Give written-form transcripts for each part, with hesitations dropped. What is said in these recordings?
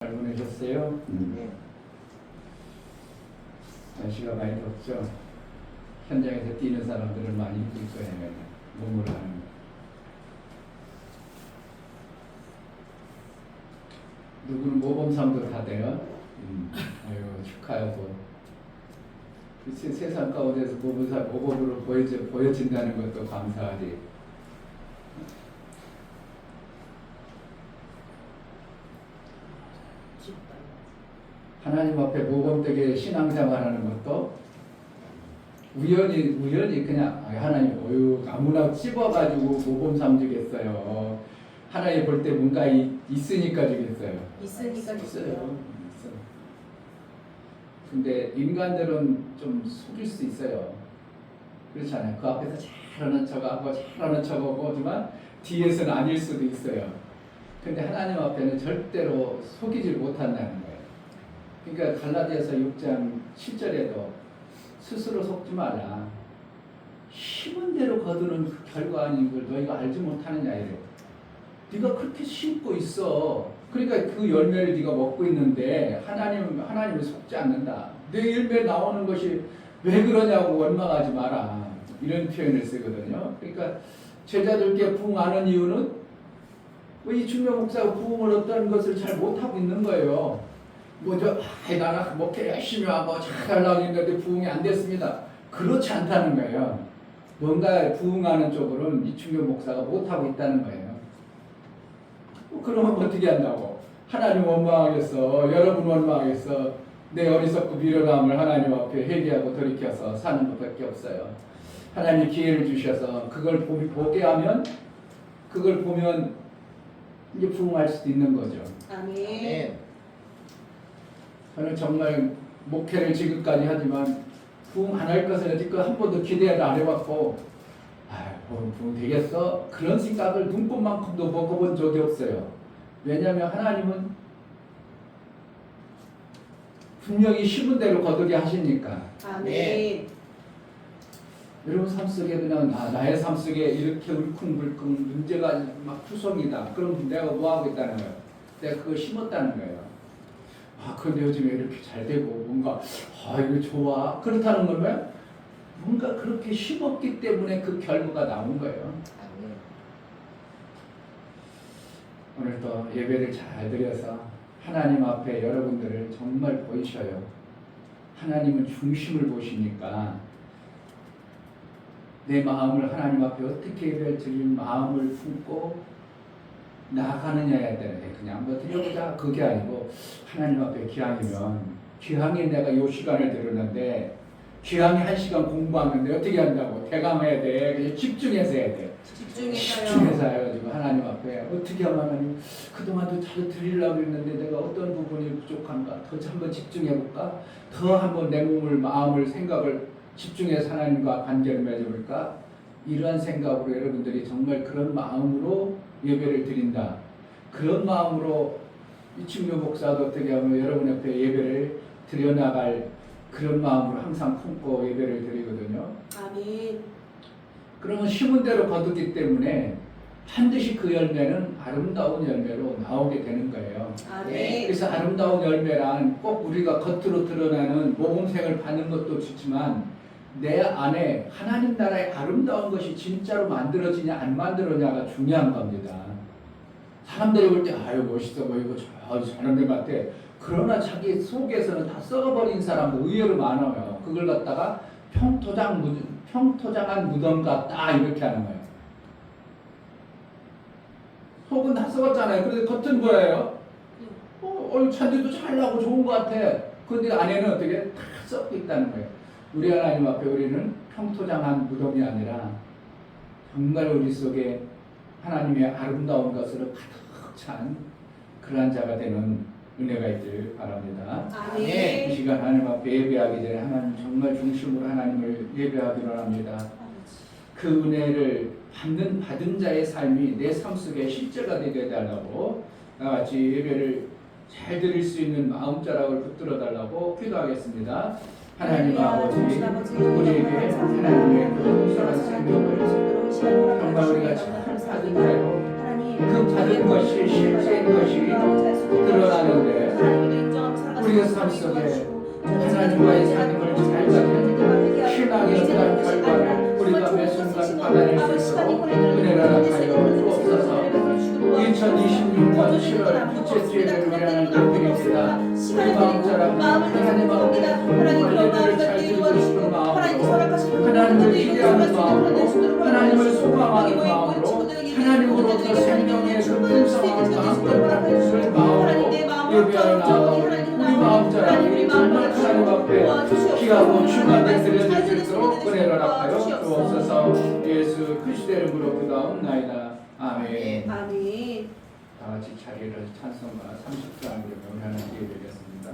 잘 보내셨어요? 네. 날씨가 많이 덥죠? 현장에서 뛰는 사람들은 많이 힘들 거예요. 몸으로 하는 거. 누구는 모범상도 다 돼요? 아유, 축하하고. 세상 가운데서 모범으로 보여진다는 것도 감사하지. 하나님 앞에 모범되게 신앙생활하는 것도 우연히 그냥 하나님 아무나 찝어가지고 모범 삼주겠어요. 하나님 볼 때 뭔가 있으니까 주겠어요. 있으니까 있어요. 근데 인간들은 좀 속일 수 있어요. 그렇잖아요. 그 앞에서 잘하는 척하고 잘하는 척하고 하지만 뒤에서는 아닐 수도 있어요. 근데 하나님 앞에는 절대로 속이지 못한다는 거예요. 그러니까 갈라디아서 6장 7절에도 스스로 속지 말라. 심은 대로 거두는 그 결과 아닌 걸 너희가 알지 못하느냐 이래요. 네가 그렇게 심고 있어. 그러니까 그 열매를 네가 먹고 있는데 하나님을 속지 않는다. 내 열매 나오는 것이 왜 그러냐고 원망하지 마라. 이런 표현을 쓰거든요. 그러니까 제자들께 부응하는 이유는 이 중요 목사가 부응을 어떤 것을 잘 못하고 있는 거예요. 나는 목회 열심히 하고 잘하려고 했는데 부응이 안 됐습니다. 그렇지 않다는 거예요. 뭔가 부응하는 쪽으로는 이충교 목사가 못하고 있다는 거예요. 그러면 어떻게 한다고? 하나님 원망하겠어. 여러분 원망하겠어. 내 어리석고 미련함을 하나님 앞에 회개하고 돌이켜서 사는 것밖에 없어요. 하나님 기회를 주셔서 그걸 보게 하면 그걸 보면 이제 부응할 수도 있는 거죠. 아멘. 저는 정말 목회를 지금까지 하지만 부응 안 할 것을 여지껏 한 번도 기대를 안 해봤고 부응 되겠어? 그런 생각을 눈꽃만큼도 먹어본 적이 없어요. 왜냐하면 하나님은 분명히 심은 대로 거두게 하시니까. 아멘. 여러분 삶 속에 그냥 나의 삶 속에 이렇게 울쿵불쿵 문제가 막 투성이다. 그럼 내가 뭐 하고 있다는 거예요? 내가 그거 심었다는 거예요. 그런데 요즘에 이렇게 잘 되고 뭔가 이거 좋아. 그렇다는 거면 뭔가 그렇게 심었기 때문에 그 결과가 나온 거예요. 오늘도 예배를 잘 드려서 하나님 앞에 여러분들을 정말 보이셔요. 하나님은 중심을 보시니까 내 마음을 하나님 앞에 어떻게 예배를 드릴 마음을 품고 나아가느냐에 대해 그냥 한번 드려보자. 그게 아니고 하나님 앞에 기왕에 내가 요 시간을 들었는데 기왕에 1시간 공부하는데 어떻게 한다고? 대강해야 돼. 그냥 집중해서 해야 돼. 집중해서 해가지고 하나님 앞에 어떻게 하면 하나님 그동안도 잘 드리려고 했는데 내가 어떤 부분이 부족한가? 더 한번 집중해볼까? 더 한번 내 마음을 생각을 집중해서 하나님과 관계를 맺어볼까? 이러한 생각으로 여러분들이 정말 그런 마음으로 예배를 드린다. 그런 마음으로 이충묘 목사도 어떻게 하면 여러분 옆에 예배를 드려나갈 그런 마음으로 항상 품고 예배를 드리거든요. 아멘. 그러면 심은 대로 거두기 때문에 반드시 그 열매는 아름다운 열매로 나오게 되는 거예요. 아멘. 그래서 아름다운 열매란 꼭 우리가 겉으로 드러나는 모범생을 받는 것도 좋지만 내 안에 하나님 나라의 아름다운 것이 진짜로 만들어지냐 안 만들어지냐가 중요한 겁니다. 사람들이 볼 때 멋있어 보이고 저런 데 같아. 그러나 자기 속에서는 다 썩어버린 사람도 의외로 많아요. 그걸 갖다가 평토장한 무덤 같다 이렇게 하는 거예요. 속은 다 썩었잖아요. 그런데 겉은 뭐예요? 잔디도 잘 나고 좋은 것 같아. 그런데 안에는 어떻게 다 썩고 있다는 거예요. 우리 하나님 앞에 우리는 평토장한 무덤이 아니라 정말 우리 속에 하나님의 아름다운 것으로 가득 찬 그러한 자가 되는 은혜가 있기를 바랍니다. 아멘. 이 시간 하나님 앞에 예배하기 전에 하나님 정말 중심으로 하나님을 예배하기로 합니다. 그 은혜를 받은 자의 삶이 내 삶 속에 실제가 되게 해달라고 나같이 예배를 잘 드릴 수 있는 마음자락을 붙들어 달라고 기도하겠습니다. 하나님 아버지 우리에게 하나님의 그 풍성한 생명을 정말 우리가 잘 받은 자요 그 받은 것이 실제인 것이 드러나는데 우리의 삶 속에 하나님과의 삶을 잘 가는 신앙의 어떤 결과를 우리가 매 순간 받아낼 수 있도록 은혜를 허락하여 주옵소서. 2026년 7월 첫째 주일을 위하는 것들입니다. 우리 마음처럼 하나님 앞에 정말 예배를 잘 드리고 싶은 마음으로, 하나님을 기대하는 마음으로, 하나님을 소망하는 마음으로, 하나님으로부터 생명의 그 풍성함과 함께 마음으로 예배하는 우리 마음처럼 정말 하나님 앞에 귀하고 중하게 드려질 수 있도록 은혜를 허락하여 주옵소서. 예수 그리스도의 이름으로 기도하옵나이다. 아멘. 아멘. 다 같이 자리를 찬송가 30장 명하는 기회 되겠습니다.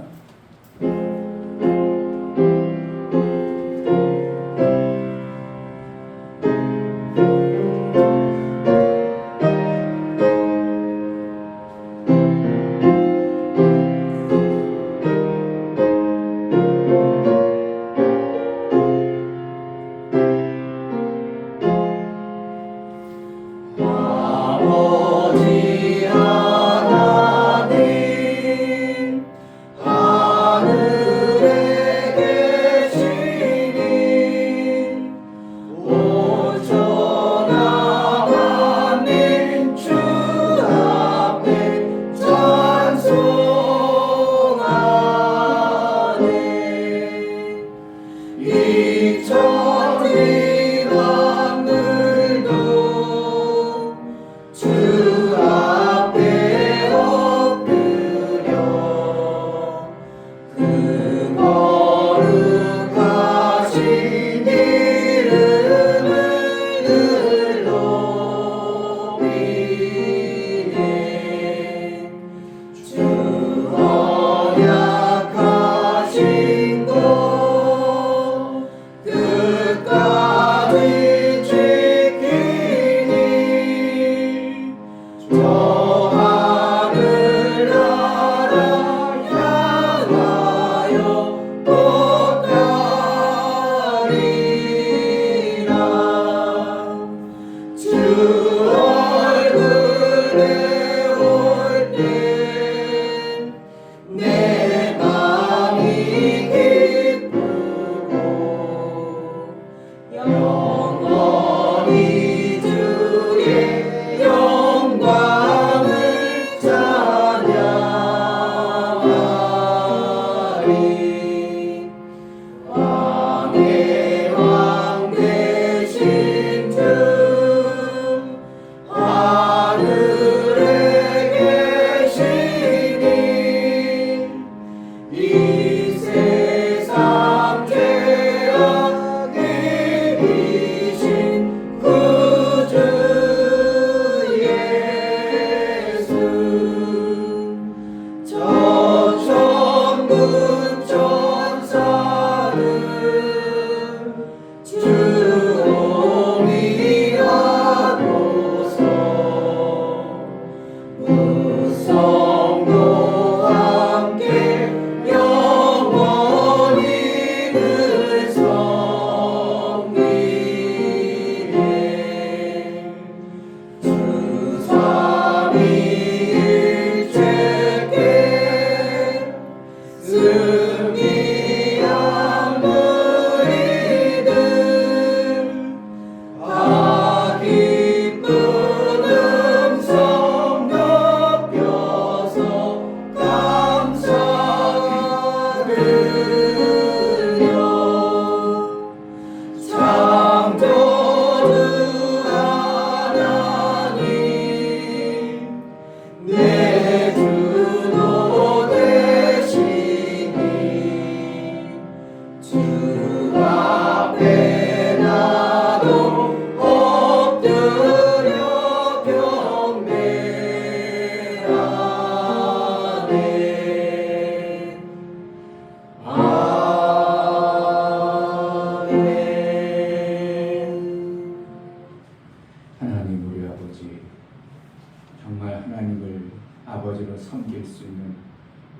아버지로 섬길 수 있는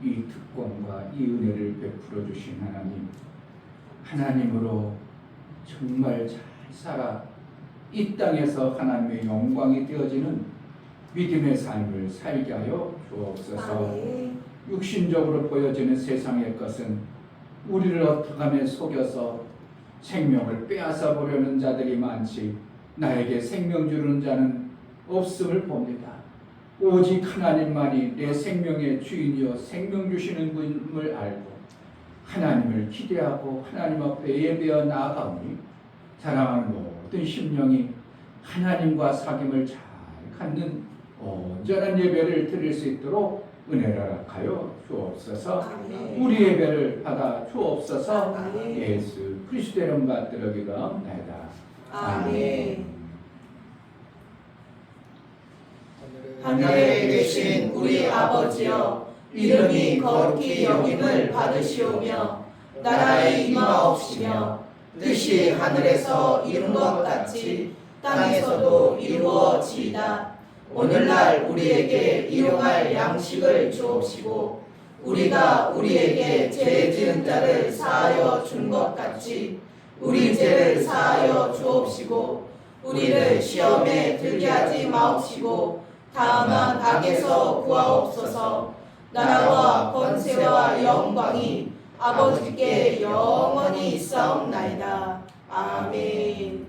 이 특권과 이 은혜를 베풀어 주신 하나님, 하나님으로 정말 잘 살아 이 땅에서 하나님의 영광이 되어지는 믿음의 삶을 살게 하여 주옵소서. 육신적으로 보여지는 세상의 것은 우리를 어떻게 하면 속여서 생명을 빼앗아 보려는 자들이 많지 나에게 생명 주는 자는 없음을 봅니다. 오직 하나님만이 내 생명의 주인이요 생명 주시는 분임을 알고 하나님을 기대하고 하나님 앞에 예배하여 나아가오니 사랑하는 모든 심령이 하나님과 사귐을 잘 갖는 온전한 예배를 드릴 수 있도록 은혜를 허락하여 주옵소서. 아멘. 우리 예배를 받아 주옵소서. 아멘. 예수 그리스도의 이름 받들어 기도합니다. 아멘. 하늘에 계신 우리 아버지여, 이름이 거룩히 여김을 받으시오며 나라의 임하옵시며 뜻이 하늘에서 이룬 것 같이 땅에서도 이루어지이다. 오늘날 우리에게 일용할 양식을 주옵시고 우리가 우리에게 죄 지은 자를 사하여 준 것 같이 우리 죄를 사하여 주옵시고 우리를 시험에 들게 하지 마옵시고 다만 악에서 구하옵소서. 나라와 권세와 영광이 아버지께 영원히 있사옵나이다. 아멘.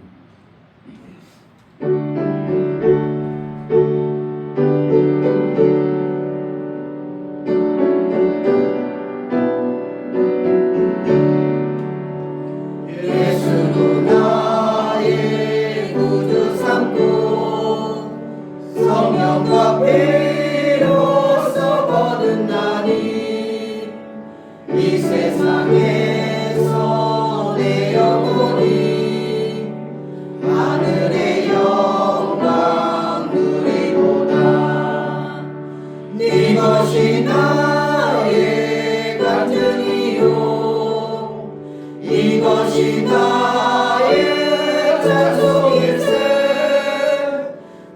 예수로 나의 구주 삼고 성령과 피로써 거듭나니 이 세상에서 내 영혼이 하늘의 영광 누리도다. 이것이 나의 간증이요 이것이 나의 찬송일세.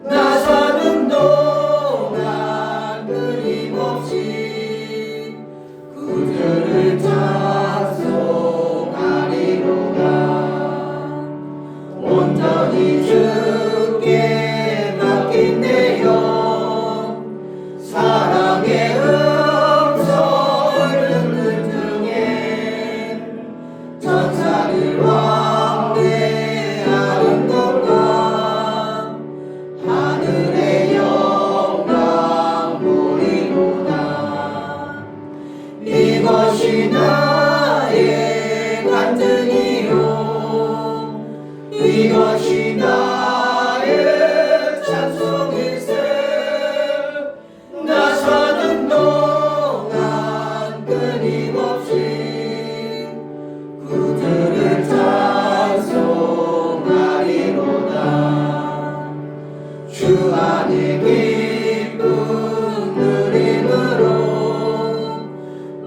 나 사는 동안 끊임없이 구주를 찬송하리로다. 온전히 주께 맡긴 내 영 사랑의 음성을 듣는 중에 천사를 왕래하는 것과 하늘의 영광 보이도다. 이것이 나의 간증이요 이것이 나의 찬송일세. 나 사는 동안 끊임없이 구주를 찬송하리로다. 주 안에 기쁨 누림으로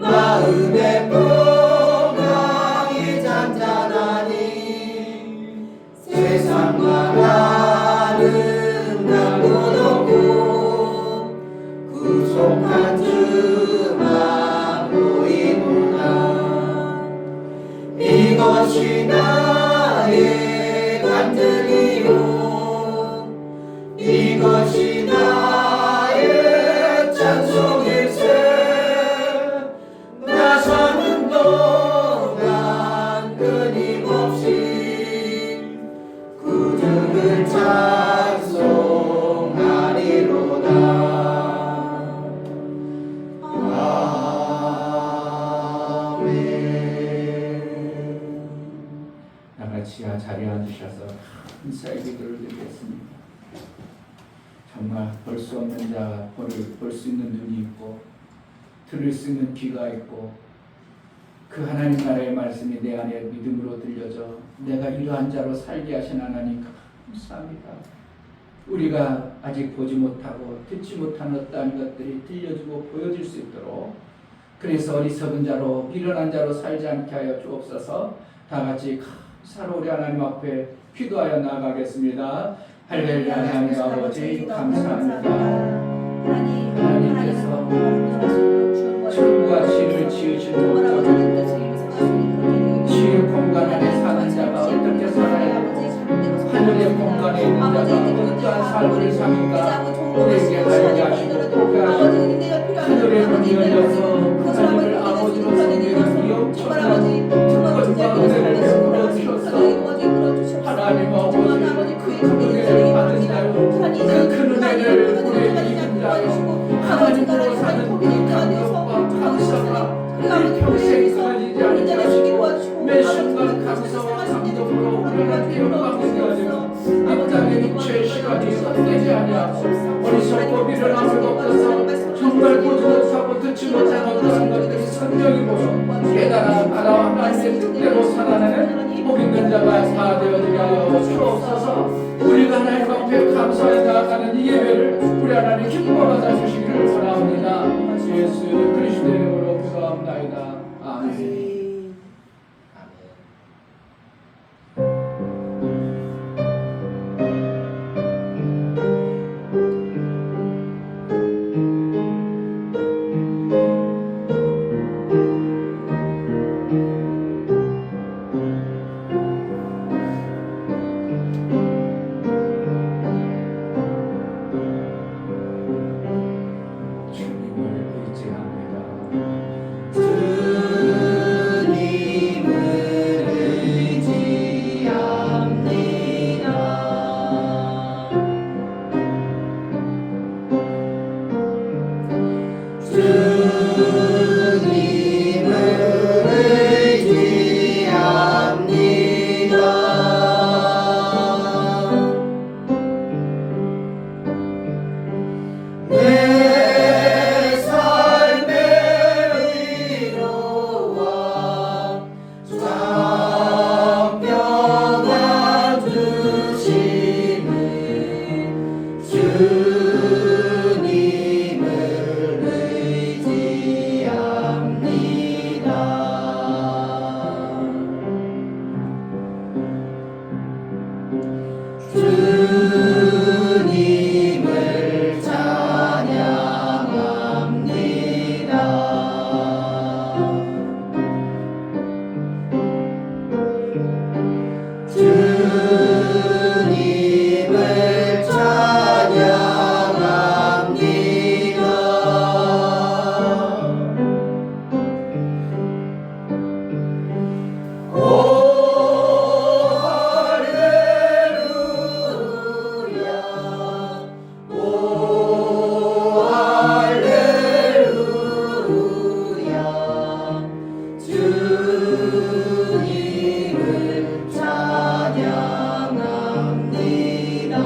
마음의 평강이 잔잔하니 세상과 나는 남고놓고 구속한 주만 보이구나. 이것이 나의 간증이요 이것이 나의 찬송일세. 나 사는 동안 끊임없이 구주를 찬송하리로다. 아멘. 나같이 자리에 앉으셔서 감사의 기도를 드리겠습니다. 정말 볼 수 없는 자 볼 수 있는 눈이 있고 들을 수 있는 귀가 있고 그 하나님 나라의 말씀이 내 안에 믿음으로 들려져 내가 이러한 자로 살게 하신 하나님 감사합니다. 우리가 아직 보지 못하고 듣지 못한 어떠한 것들이 들려주고 보여질 수 있도록 그래서 어리석은 자로 미련한 자로 살지 않게 하여 주옵소서. 다 같이 감사로 우리 하나님 앞에 기도하여 나아가겠습니다. 할렐루야. 하나님 아버지 감사합니다. 하나님께서 천국과 지를 지으신 목적 지의 공간 안에 사는 자가 어떻게 살아야 되고 하늘의 공간에 있는 자가 어떠한 삶을 사는가 우리에게 알게 하시고 보게 하시고 하늘의 문이 열려서 기름과 공여하며 이 땅의 육체의 시간이 헛되지 아니하고 어리석고 미련함을 없어서 정말 보지 못하고 듣지 못한 어떠한 것들이 선명히 보여 깨달아 알아 하나님의 뜻대로 살아내는 복 있는 자가 다 되어지게 하여 주옵소서. 우리가 하나님 앞에 감사히 나아가는 이 예배를 우리 하나님 기뻐받아 주시기를 원합니다. 예수 그리스도의 이름으로 기도합나이다. 아멘. 주님을 의지합니다. 내 삶의 위로와 장평안 주시는 주님을 의지합니다. 주님을 주님을 찬양합니다. 오 할렐루야 오 할렐루야 주님을 찬양합니다.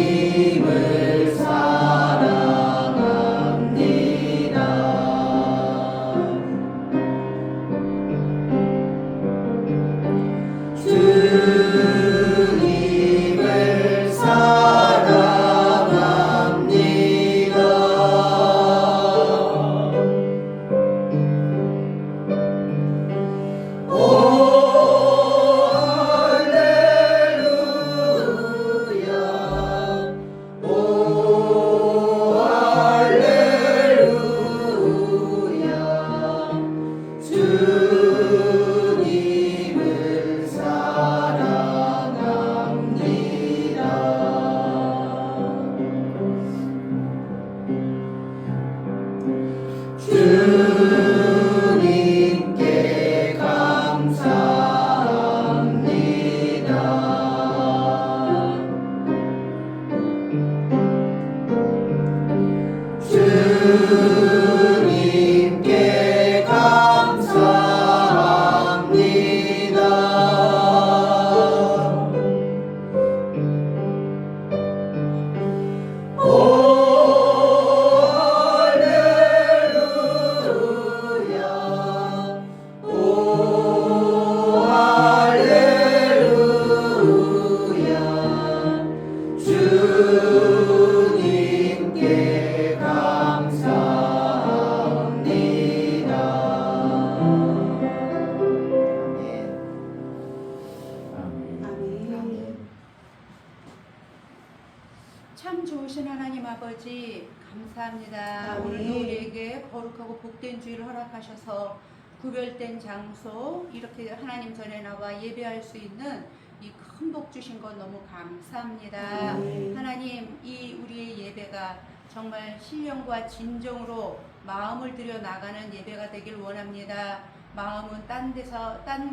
주님을 사랑합니다. 주님을 사랑합니다. 오 할렐루야 오 할렐루야 주님을 사랑합니다. 주님께 감사합니다. 주님께 감사합니다. 오 할렐루야 오 할렐루야 주님께 감사합니다. 아멘. 참 좋으신 하나님 아버지 감사합니다. 아멘. 오늘도 우리에게 거룩하고 복된 주일을 허락하셔서 구별된 장소 이렇게 하나님 전에 나와 예배할 수 있는 이 큰 복 주신 것 너무 감사합니다. 아멘. 하나님 이 우리의 예배가 정말 신령과 진정으로 마음을 들여 나가는 예배가 되길 원합니다. 마음은 딴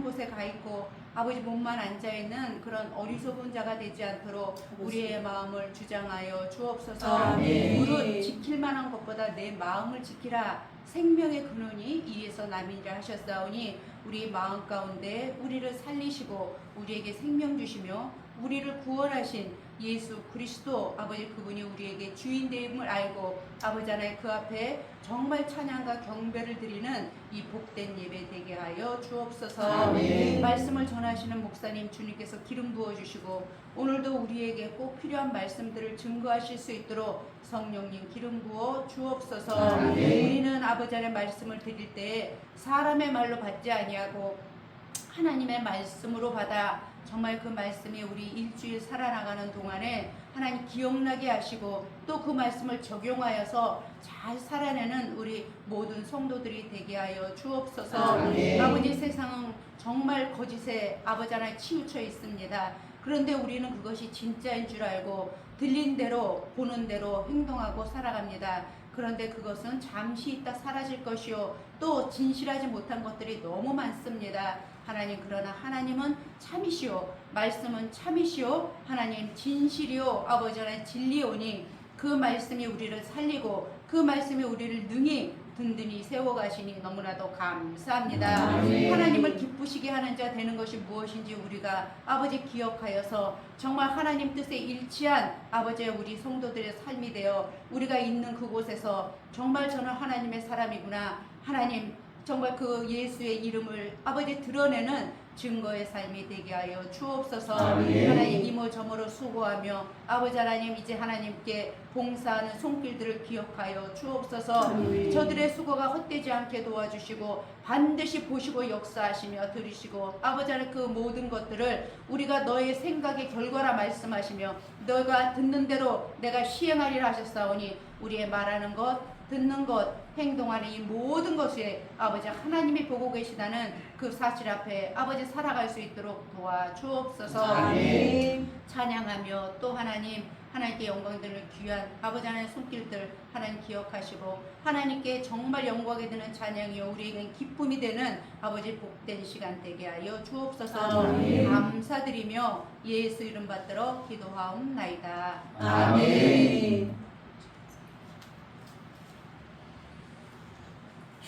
곳에 가 있고 아버지 몸만 앉아있는 그런 어리석은 자가 되지 않도록 우리의 마음을 주장하여 주옵소서. 아멘. 무릇 지킬 만한 것보다 내 마음을 지키라. 생명의 근원이 이에서 남이라 하셨사오니 우리 마음 가운데 우리를 살리시고 우리에게 생명 주시며 우리를 구원하신 예수 그리스도 아버지 그분이 우리에게 주인 되임을 알고 아버지 하나님 그 앞에 정말 찬양과 경배를 드리는 이 복된 예배 되게 하여 주옵소서. 아멘. 말씀을 전하시는 목사님 주님께서 기름 부어주시고 오늘도 우리에게 꼭 필요한 말씀들을 증거하실 수 있도록 성령님 기름 부어 주옵소서. 아멘. 우리는 아버지 하나님 말씀을 드릴 때 사람의 말로 받지 아니하고 하나님의 말씀으로 받아 정말 그 말씀이 우리 일주일 살아나가는 동안에 하나님 기억나게 하시고 또 그 말씀을 적용하여서 잘 살아내는 우리 모든 성도들이 되게 하여 주옵소서. 아멘. 아버지 세상은 정말 거짓에 아버지 하나님 치우쳐 있습니다. 그런데 우리는 그것이 진짜인 줄 알고 들린 대로 보는 대로 행동하고 살아갑니다. 그런데 그것은 잠시 있다 사라질 것이요 또 진실하지 못한 것들이 너무 많습니다. 하나님 그러나 하나님은 참이시오 말씀은 참이시오 하나님 진실이요 아버지 하나님 진리오니 그 말씀이 우리를 살리고 그 말씀이 우리를 능히 든든히 세워가시니 너무나도 감사합니다. 아멘. 하나님을 기쁘시게 하는 자 되는 것이 무엇인지 우리가 아버지 기억하여서 정말 하나님 뜻에 일치한 아버지의 우리 성도들의 삶이 되어 우리가 있는 그곳에서 정말 저는 하나님의 사람이구나 하나님 정말 그 예수의 이름을 아버지 드러내는 증거의 삶이 되게 하여 주옵소서. 아멘. 하나님 이모저모로 수고하며 아버지 하나님 이제 하나님께 봉사하는 손길들을 기억하여 주옵소서. 아멘. 저들의 수고가 헛되지 않게 도와주시고 반드시 보시고 역사하시며 들으시고 아버지 하나님 그 모든 것들을 우리가 너의 생각의 결과라 말씀하시며 너가 듣는 대로 내가 시행하리라 하셨사오니 우리의 말하는 것 듣는 것, 행동하는 이 모든 것에 아버지 하나님이 보고 계시다는 그 사실 앞에 아버지 살아갈 수 있도록 도와주옵소서. 아멘. 찬양하며 또 하나님 하나님께 영광들을 귀한 아버지 하나님의 손길들 하나님 기억하시고 하나님께 정말 영광이 되는 찬양이요 우리에겐 기쁨이 되는 아버지 복된 시간 되게 하여 주옵소서. 아멘. 감사드리며 예수 이름 받들어 기도하옵나이다. 아멘.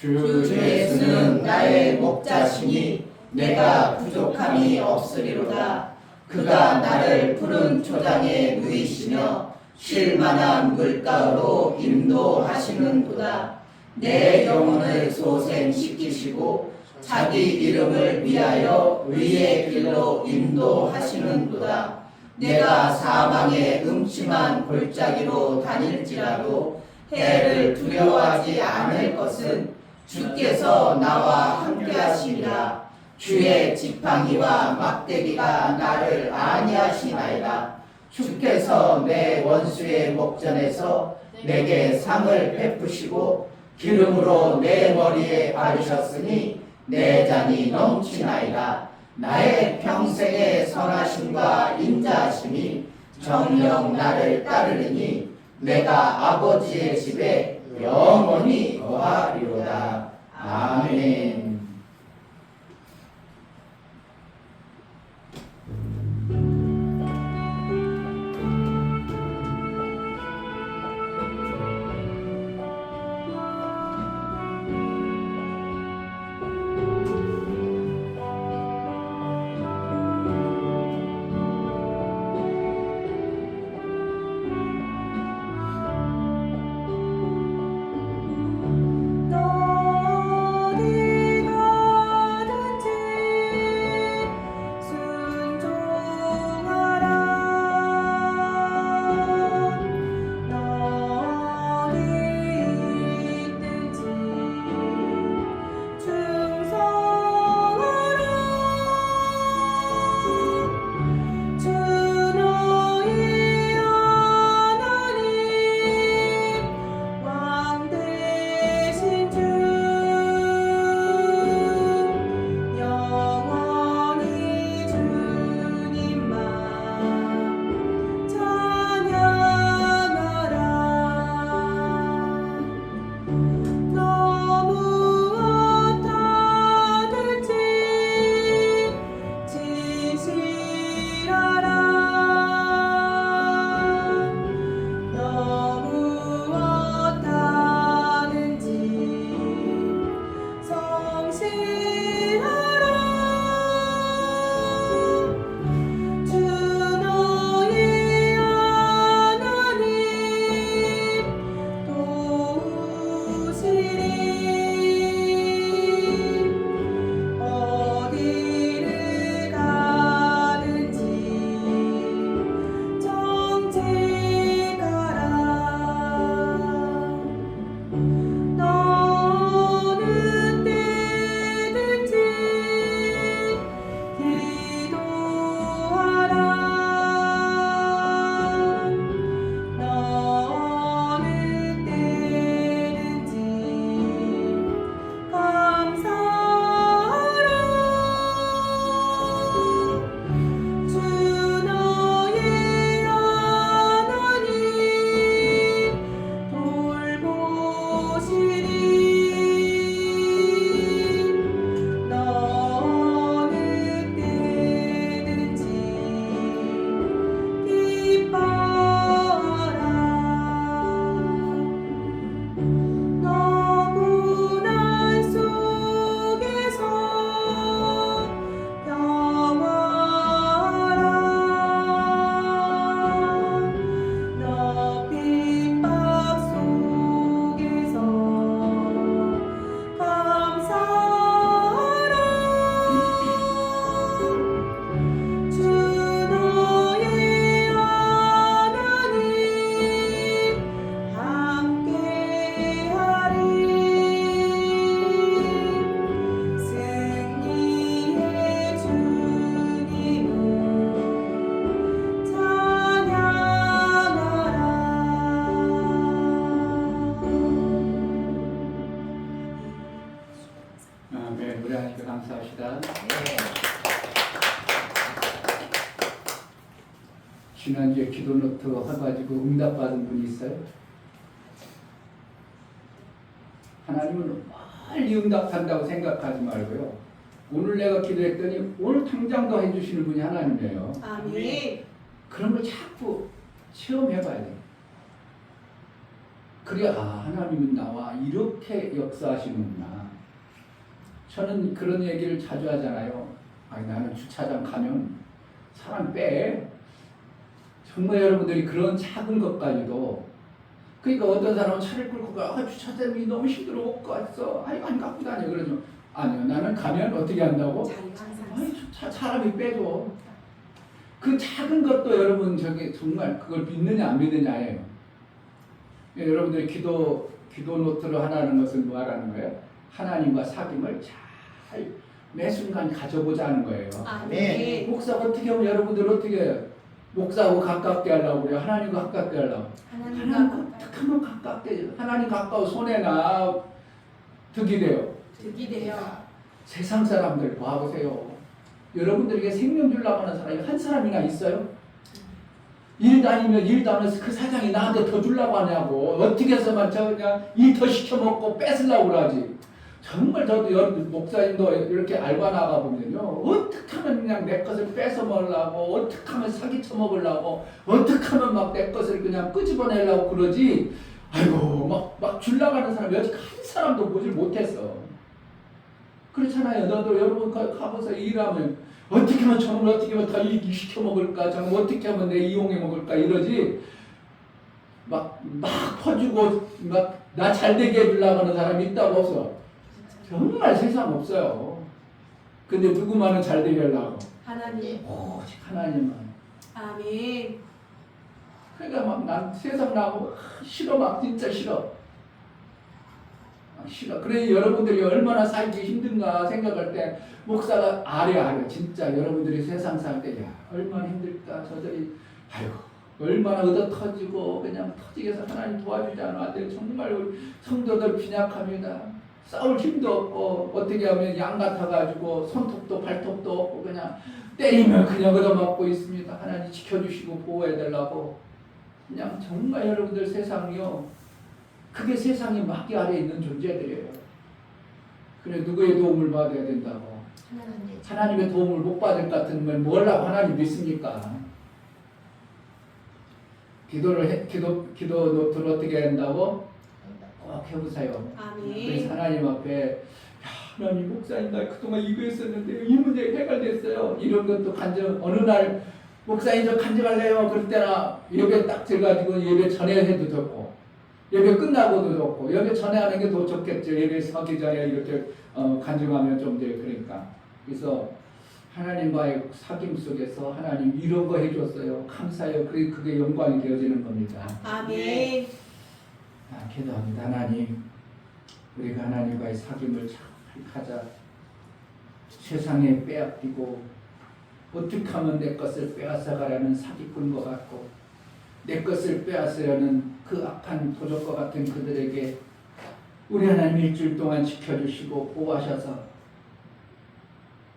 주 주 예수는 나의 목자시니 내가 부족함이 없으리로다. 그가 나를 푸른 초장에 누이시며 쉴 만한 물가로 인도하시는도다. 내 영혼을 소생시키시고 자기 이름을 위하여 의의 길로 인도하시는도다. 내가 사망의 음침한 골짜기로 다닐지라도 해를 두려워하지 않을 것은 주께서 나와 함께하시리라. 주의 지팡이와 막대기가 나를 안위하시나이다. 주께서 내 원수의 목전에서 내게 상을 베푸시고 기름으로 내 머리에 바르셨으니 내 잔이 넘치나이다. 나의 평생의 선하심과 인자하심이 정녕 나를 따르리니 내가 아버지의 집에 영원히 거하리로다. 아멘. 너를 지난주에 기도 노트 해가지고 응답받은 분이 있어요? 하나님은 빨리 응답한다고 생각하지 말고요. 오늘 내가 기도했더니 오늘 당장도 해주시는 분이 하나님이에요. 아멘. 그런 걸 자꾸 체험해봐야 돼요. 그래야 하나님은 나와 이렇게 역사하시는구나. 저는 그런 얘기를 자주 하잖아요. 나는 주차장 가면 사람 빼. 정말 여러분들이 그런 작은 것까지도, 그러니까 어떤 사람은 차를 끌고 가, 주차장이 너무 힘들어 못 갔어. 안 갖고 다녀. 그러죠. 아니요, 나는 가면 어떻게 한다고? 사람이 빼줘. 그 작은 것도 여러분 정말 그걸 믿느냐 안 믿느냐예요. 여러분들이 기도 노트를 하라는 것은 뭐 하라는 거예요? 하나님과 사귐을 잘 매 순간 가져보자는 거예요. 아멘. 목사가 어떻게 하면 여러분들 어떻게 목사하고 가깝게 하려고 그래요? 하나님과 가깝게 하려고. 하나님 어떻게 하면 가깝게, 하나님 가까워 손해나 득이 돼요. 득이 돼요. 세상 사람들 봐보세요. 여러분들에게 생명 주려고 하는 사람이 한 사람이나 있어요? 일 다니면 일도 안 해서 그 사장이 나한테 더 주려고 하냐고. 어떻게 해서만 그냥 일 더 시켜먹고 뺏으려고 그러지. 정말 저도 목사님도 이렇게 알바 나가보면요. 어떻게 하면 그냥 내 것을 뺏어 먹으려고, 어떻게 하면 사기쳐 먹으려고, 어떻게 하면 막 내 것을 그냥 끄집어내려고 그러지. 아이고, 막 주려고 하는 사람이 여직 한 사람도 보질 못했어. 그렇잖아요. 너도 여러분 가보세요. 일하면 어떻게 하면 저는 어떻게 하면 다 시켜 먹을까, 저는 어떻게 하면 내 이용해 먹을까 이러지. 막 퍼주고 막 나 잘되게 해주려고 하는 사람이 있다고 없어. 정말 세상 없어요. 근데 누구만은 잘되게 하려고? 하나님. 오직 하나님만. 아멘. 그러니까 막 난 세상 나고 싫어, 막 진짜 싫어. 싫어. 그래 여러분들이 얼마나 살기 힘든가 생각할 때 목사가 아래 진짜 여러분들이 세상 살 때 얼마나 힘들까. 저들이 아이고 얼마나 얻어 터지고 그냥 터지게 해서 하나님 도와주지 않아. 정말 우리 성도들 빈약합니다. 싸울 힘도 없고 어떻게 하면 양 같아가지고 손톱도 발톱도 없고 그냥 때리면 그냥 얻어맞고 있습니다. 하나님 지켜주시고 보호해달라고. 그냥 정말 여러분들 세상이요. 그게 세상의 마귀 아래에 있는 존재들이에요. 그래 누구의 도움을 받아야 된다고? 하나님의 도움을 못 받을 것 같으면 뭘 하고 하나님 믿습니까? 기도 노트를 어떻게 한다고? 꼭 해보세요. 아멘. 그래서 하나님 앞에 하나님 목사님 나 그동안 이거 했었는데 이 문제 해결됐어요. 이런 것도 어느 날 목사님 저 간증할래요. 그럴 때나 예배 딱 들어가지고 예배 전에 해도 좋고 예배 끝나고도 좋고 예배 전에 하는 게 더 좋겠죠. 예배 서기 전에 이렇게 간증하면 좀 돼요. 그러니까 그래서 하나님과의 사귐 속에서 하나님 이런 거 해줬어요. 감사해요. 그게 영광이 되어지는 겁니다. 아멘. 기도합니다. 하나님, 우리가 하나님과의 사귐을 잘 하자. 세상에 빼앗기고 어떻게 하면 내 것을 빼앗아가려는 사기꾼과 같고 내 것을 빼앗으려는 그 악한 도적과 같은 그들에게 우리 하나님 일주일 동안 지켜주시고 보호하셔서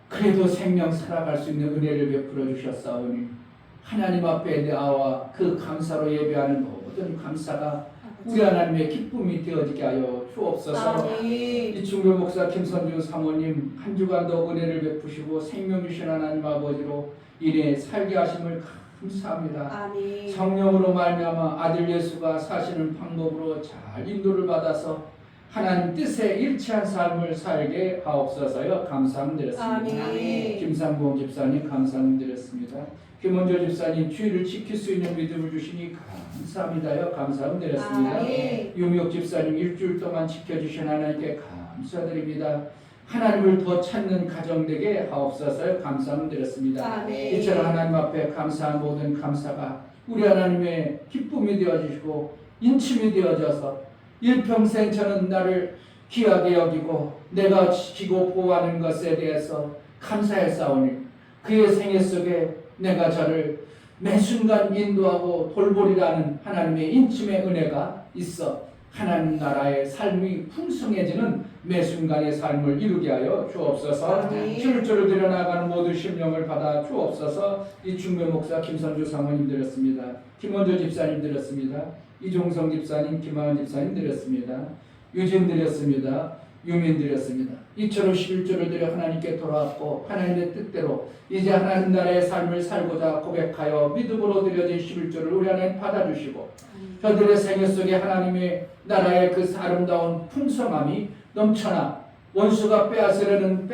그래도 생명 살아갈 수 있는 은혜를 베풀어 주셨사오니 하나님 앞에 나와 그 감사로 예배하는 모든 감사가 우리 하나님의 기쁨이 되어지게 하여 주옵소서. 이 중교 목사 김선주 사모님 한 주간도 은혜를 베푸시고 생명 주신 하나님 아버지로 인해 살게 하심을 감사합니다. 아멘. 성령으로 말미암아 아들 예수가 사시는 방법으로 잘 인도를 받아서 하나님 뜻에 일치한 삶을 살게 하옵소서요. 감사드렸습니다. 아멘. 김상봉 집사님 감사드렸습니다. 김원조 집사님 주의를 지킬 수 있는 믿음을 주시니 감사합니다요. 감사드렸습니다. 유미옥 집사님 일주일 동안 지켜주신 하나님께 감사드립니다. 하나님을 더 찾는 가정 되게 하옵소서요. 감사드렸습니다. 이처럼 하나님 앞에 감사한 모든 감사가 우리 하나님의 기쁨이 되어주시고 인침이 되어져서 일평생 저는 나를 귀하게 여기고 내가 지키고 보호하는 것에 대해서 감사했사오니 그의 생애 속에 내가 저를 매 순간 인도하고 돌보리라는 하나님의 인침의 은혜가 있어 하나님 나라의 삶이 풍성해지는 매 순간의 삶을 이루게 하여 주옵소서. 아멘. 실주를 드려나가는 모든 심령을 받아 주옵소서. 이 중매 목사 김선주 사모님 드렸습니다. 김원조 집사님 드렸습니다. 이종성 집사님, 김하은 집사님 드렸습니다. 유진 드렸습니다. 유민 드렸습니다. 이처럼 11조를 드려 하나님께 돌아왔고 하나님의 뜻대로 이제 하나님 나라의 삶을 살고자 고백하여 믿음으로 드려진 11조를 우리 하나님 받아주시고 저들의 생애 속에 하나님의 나라의 그 아름다운 풍성함이 넘쳐나 원수가 빼앗으려는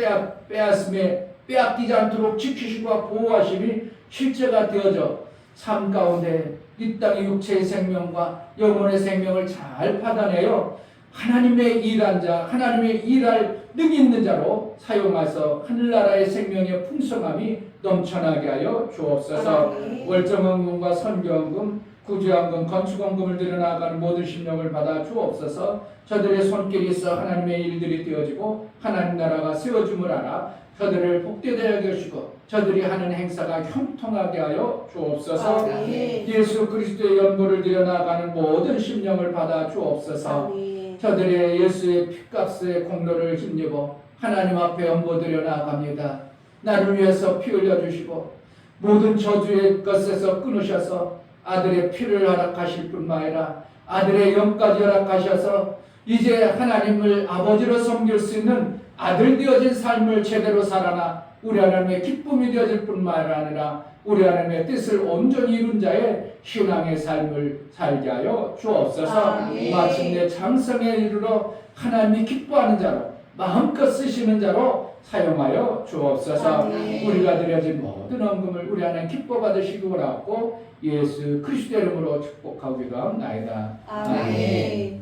빼앗음에 빼앗기지 않도록 지키시고 보호하심이 실제가 되어져 삶 가운데 이 땅의 육체의 생명과 영혼의 생명을 잘 받아내어 하나님의 일한 자, 하나님의 일할 능이 있는 자로 사용하서 하늘나라의 생명의 풍성함이 넘쳐나게 하여 주옵소서. 아멘. 월정헌금과 선교헌금, 구제헌금, 건축헌금을 드려나가는 모든 심령을 받아 주옵소서. 저들의 손길이 있어 하나님의 일들이 되어지고 하나님 나라가 세워짐을 알아 저들을 복되게 여기시고 저들이 하는 행사가 형통하게 하여 주옵소서. 아멘. 예수 그리스도의 연보를 드려나가는 모든 심령을 받아 주옵소서. 아멘. 저들의 예수의 피값의 공로를 힘입어 하나님 앞에 연보드려 나아갑니다. 나를 위해서 피 흘려주시고 모든 저주의 것에서 끊으셔서 아들의 피를 허락하실 뿐만 아니라 아들의 영까지 허락하셔서 이제 하나님을 아버지로 섬길 수 있는 아들 되어진 삶을 제대로 살아나 우리 하나님의 기쁨이 되어질 뿐만 아니라 우리 하나님의 뜻을 온전히 이룬 자의 신앙의 삶을 살게 하여 주옵소서. 아멘. 마침내 장성에 이르러 하나님이 기뻐하는 자로 마음껏 쓰시는 자로 사용하여 주옵소서. 아멘. 우리가 드려진 모든 헌금을 우리 하나님 기뻐 받으시기 원하고 예수 그리스도의 이름으로 축복하기도 하옵나이다. 아멘.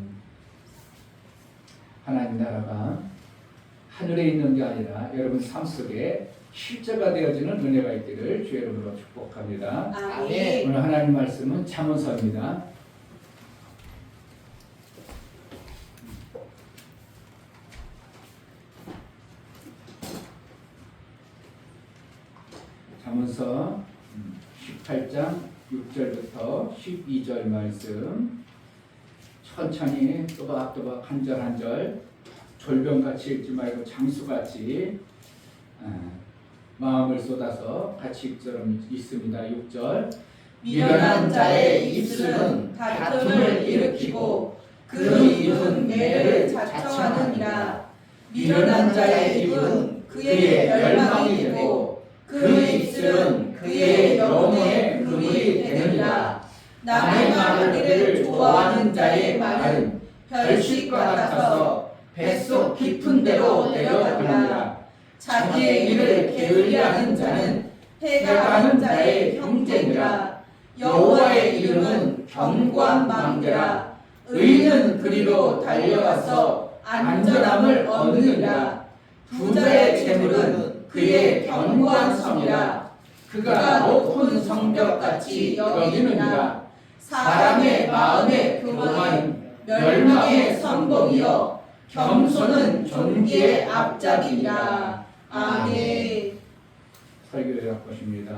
하나님 나라가 하늘에 있는 게 아니라 여러분 삶 속에 실제가 되어지는 은혜가 있기를 주의 이름으로 축복합니다. 아멘. 오늘 하나님 말씀은 잠언서입니다. 잠언서 18장 6절부터 12절 말씀 천천히 또박또박 한 절 한 절 졸병같이 읽지 말고 장수같이 마음을 쏟아서 같이 읽습니다. 6절 미련한 자의 입술은 다툼을 일으키고 그 입은 매를 자청하느니라. 미련한 자의 입은 그의 멸망이 되고 그 입술은 그의 영혼의 그물이 되느니라. 남의 말하기를 좋아하는 자의 말은 별식과 같아서 뱃속 깊은 데로 내려가느니라. 자기의 일을 게을리하는 하는 자는 해가하는 자의 형제니라. 여호와의 이름은 견고한 망대라. 의인은 그리로 달려가서 안전함을 얻느니라. 부자의 재물은 그의 견고한 성이라. 그가 높은 성벽같이 여기느니라. 사람의 마음의 교만은 멸망의 선봉이요 겸손은 존귀의 앞잡이니라. 아멘. 설교를 해보십니다.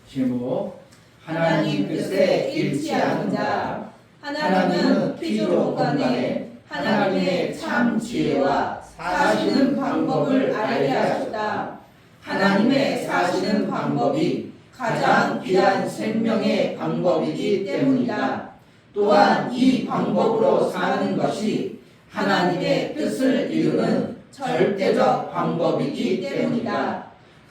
제목 하나님 뜻에 잃지 않은 자. 하나님은 피조로 간에 하나님의 참 지혜와 사시는 방법을 알게 하셨다. 하나님의 사시는 방법이 가장 귀한 생명의 방법이기 때문이다. 또한 이 방법으로 사는 것이 하나님의 뜻을 이루는 절대적 방법이기 때문이다.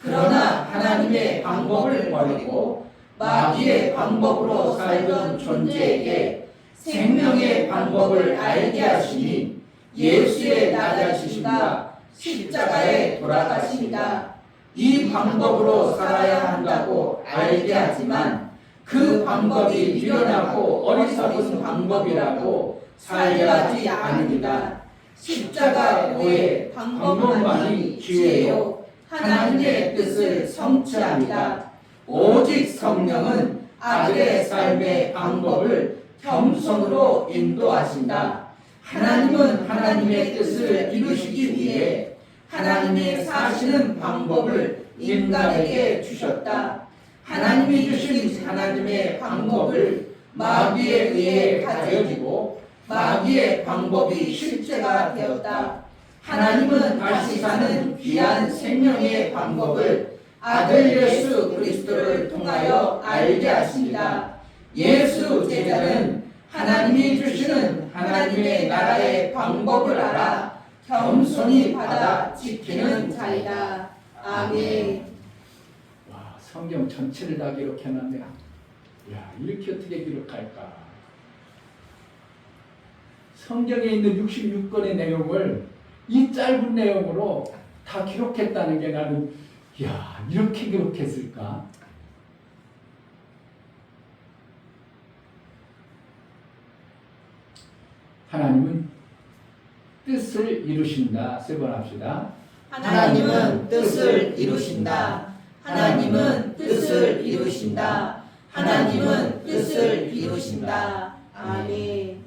그러나 하나님의 방법을 버리고 마귀의 방법으로 살던 존재에게 생명의 방법을 알게 하시니 예수의 낮아지심과 십자가에 돌아가십니다. 이 방법으로 살아야 한다고 알게 하지만 그 방법이 미련하고 어리석은 방법이라고 살게 하지 않으리라. 십자가 외에 방법만이 지혜요 하나님의 뜻을 성취합니다. 오직 성령은 아들의 삶의 방법을 겸손으로 인도하신다. 하나님은 하나님의 뜻을 이루시기 위해 하나님의 사시는 방법을 인간에게 주셨다. 하나님이 주신 하나님의 방법을 마귀에 의해 가져지고 마귀의 방법이 실제가 되었다. 하나님은 다시 사는 귀한 생명의 방법을 아들 예수 그리스도를 통하여 알게 하십니다. 예수 제자는 하나님이 주시는 하나님의 나라의 방법을 알아 겸손히 받아 지키는 자이다. 아멘. 와, 성경 전체를 다 기록해놨네. 야, 이렇게 어떻게 기록할까? 성경에 있는 66권의 내용을 이 짧은 내용으로 다 기록했다는 게 나는, 야, 이렇게 기록했을까? 하나님은 뜻을 이루신다. 세 번 합시다. 하나님은 뜻을 이루신다. 하나님은 뜻을 이루신다. 하나님은 뜻을 이루신다. 아멘.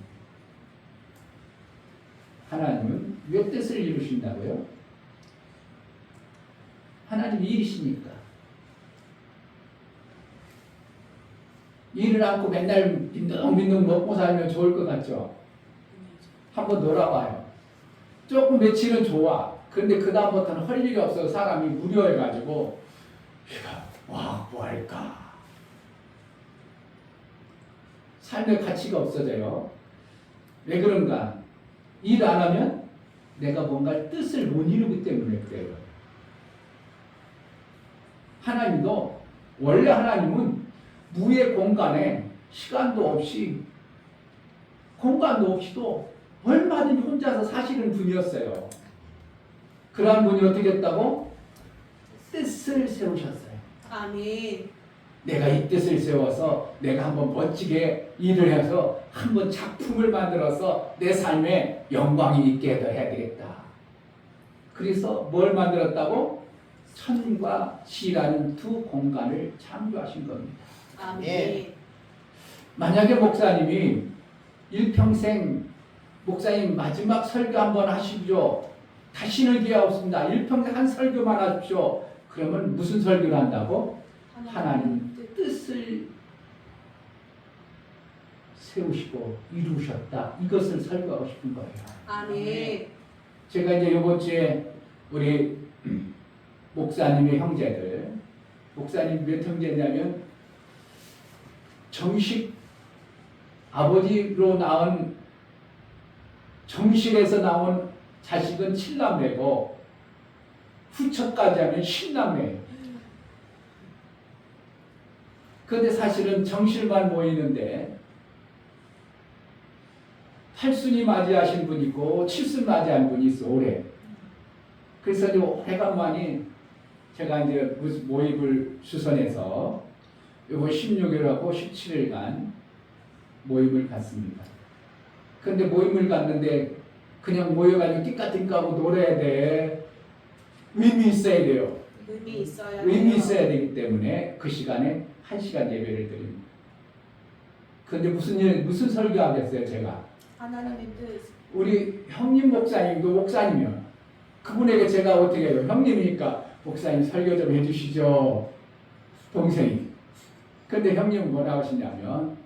하나님은 왜 뜻을 이루신다고요? 하나님이 일이시니까. 일을 않고 맨날 빈둥빈둥 먹고 살면 좋을 것 같죠? 한번 놀아봐요. 조금 며칠은 좋아. 그런데 그 다음부터는 할 일이 없어서 사람이 무료해가지고 와, 뭐 할까? 삶의 가치가 없어져요. 왜 그런가? 일 안 하면 내가 뭔가 뜻을 못 이루기 때문에 그래요. 하나님도, 원래 하나님은 무의 공간에 시간도 없이 공간도 없이도 얼마든지 혼자서 사시는 분이었어요. 그러한 분이 어떻게 했다고? 뜻을 세우셨어요. 아멘. 내가 이 뜻을 세워서 내가 한번 멋지게 일을 해서 한번 작품을 만들어서 내 삶에 영광이 있게 해야 되겠다. 그래서 뭘 만들었다고? 천과 지라는 두 공간을 창조하신 겁니다. 아멘. 만약에 목사님이 일평생 목사님 마지막 설교 한번 하십시오. 다시는 기회 없습니다. 일평생 한 설교만 하십시오. 그러면 무슨 설교를 한다고? 하나님 뜻을 세우시고 이루셨다. 이것을 설교하고 싶은 거예요. 아멘. 제가 이제 이번 주에 우리 목사님의 형제들, 목사님 몇 형제냐면 정식 아버지로 낳은 정식에서 나온 자식은 7남매고 후처까지 하면 10남매예요. 그런데 사실은 정실만 모이는데 8순이 맞이하신 분이 있고 7순 맞이한 분이 있어 올해. 그래서 이제 오래간만에 제가 이제 모임을 주선해서 이번 16일하고 17일간 모임을 갔습니다. 근데 모임을 갔는데 그냥 모여가지고 띵까띵까 하고 놀아야 돼. 의미 있어야 돼요. 의미 있어야 의미 있어야 되기 때문에 그 시간에 1시간 예배를 드립니다. 근데 무슨 설교하겠어요, 제가? 하나님의 뜻. 우리 형님 목사님도 목사님이요. 그분에게 제가 어떻게 해요? 형님이니까 목사님 설교 좀 해주시죠. 동생이. 근데 형님은 뭐라고 하시냐면,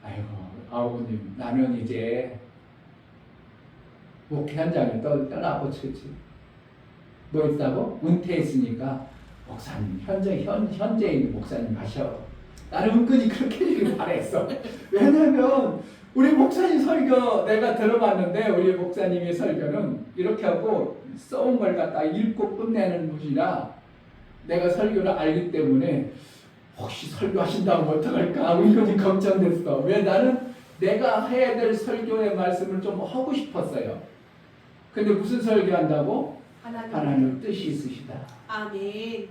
아이고, 아버님, 나는 이제 목회 현장에 떠나보겠지. 뭐 있다고? 은퇴했으니까 목사님, 현재 있는 목사님 하셔. 나는 은근히 그렇게 해주길 바랬어. 왜냐면 우리 목사님 설교 내가 들어봤는데 우리 목사님의 설교는 이렇게 하고 써온 걸 갖다 읽고 끝내는 분이라 내가 설교를 알기 때문에 혹시 설교하신다고 어떡할까 은근히 걱정됐어. 왜? 나는 내가 해야 될 설교의 말씀을 좀 하고 싶었어요. 근데 무슨 설교한다고? 하나님 뜻이 있으시다. 아멘.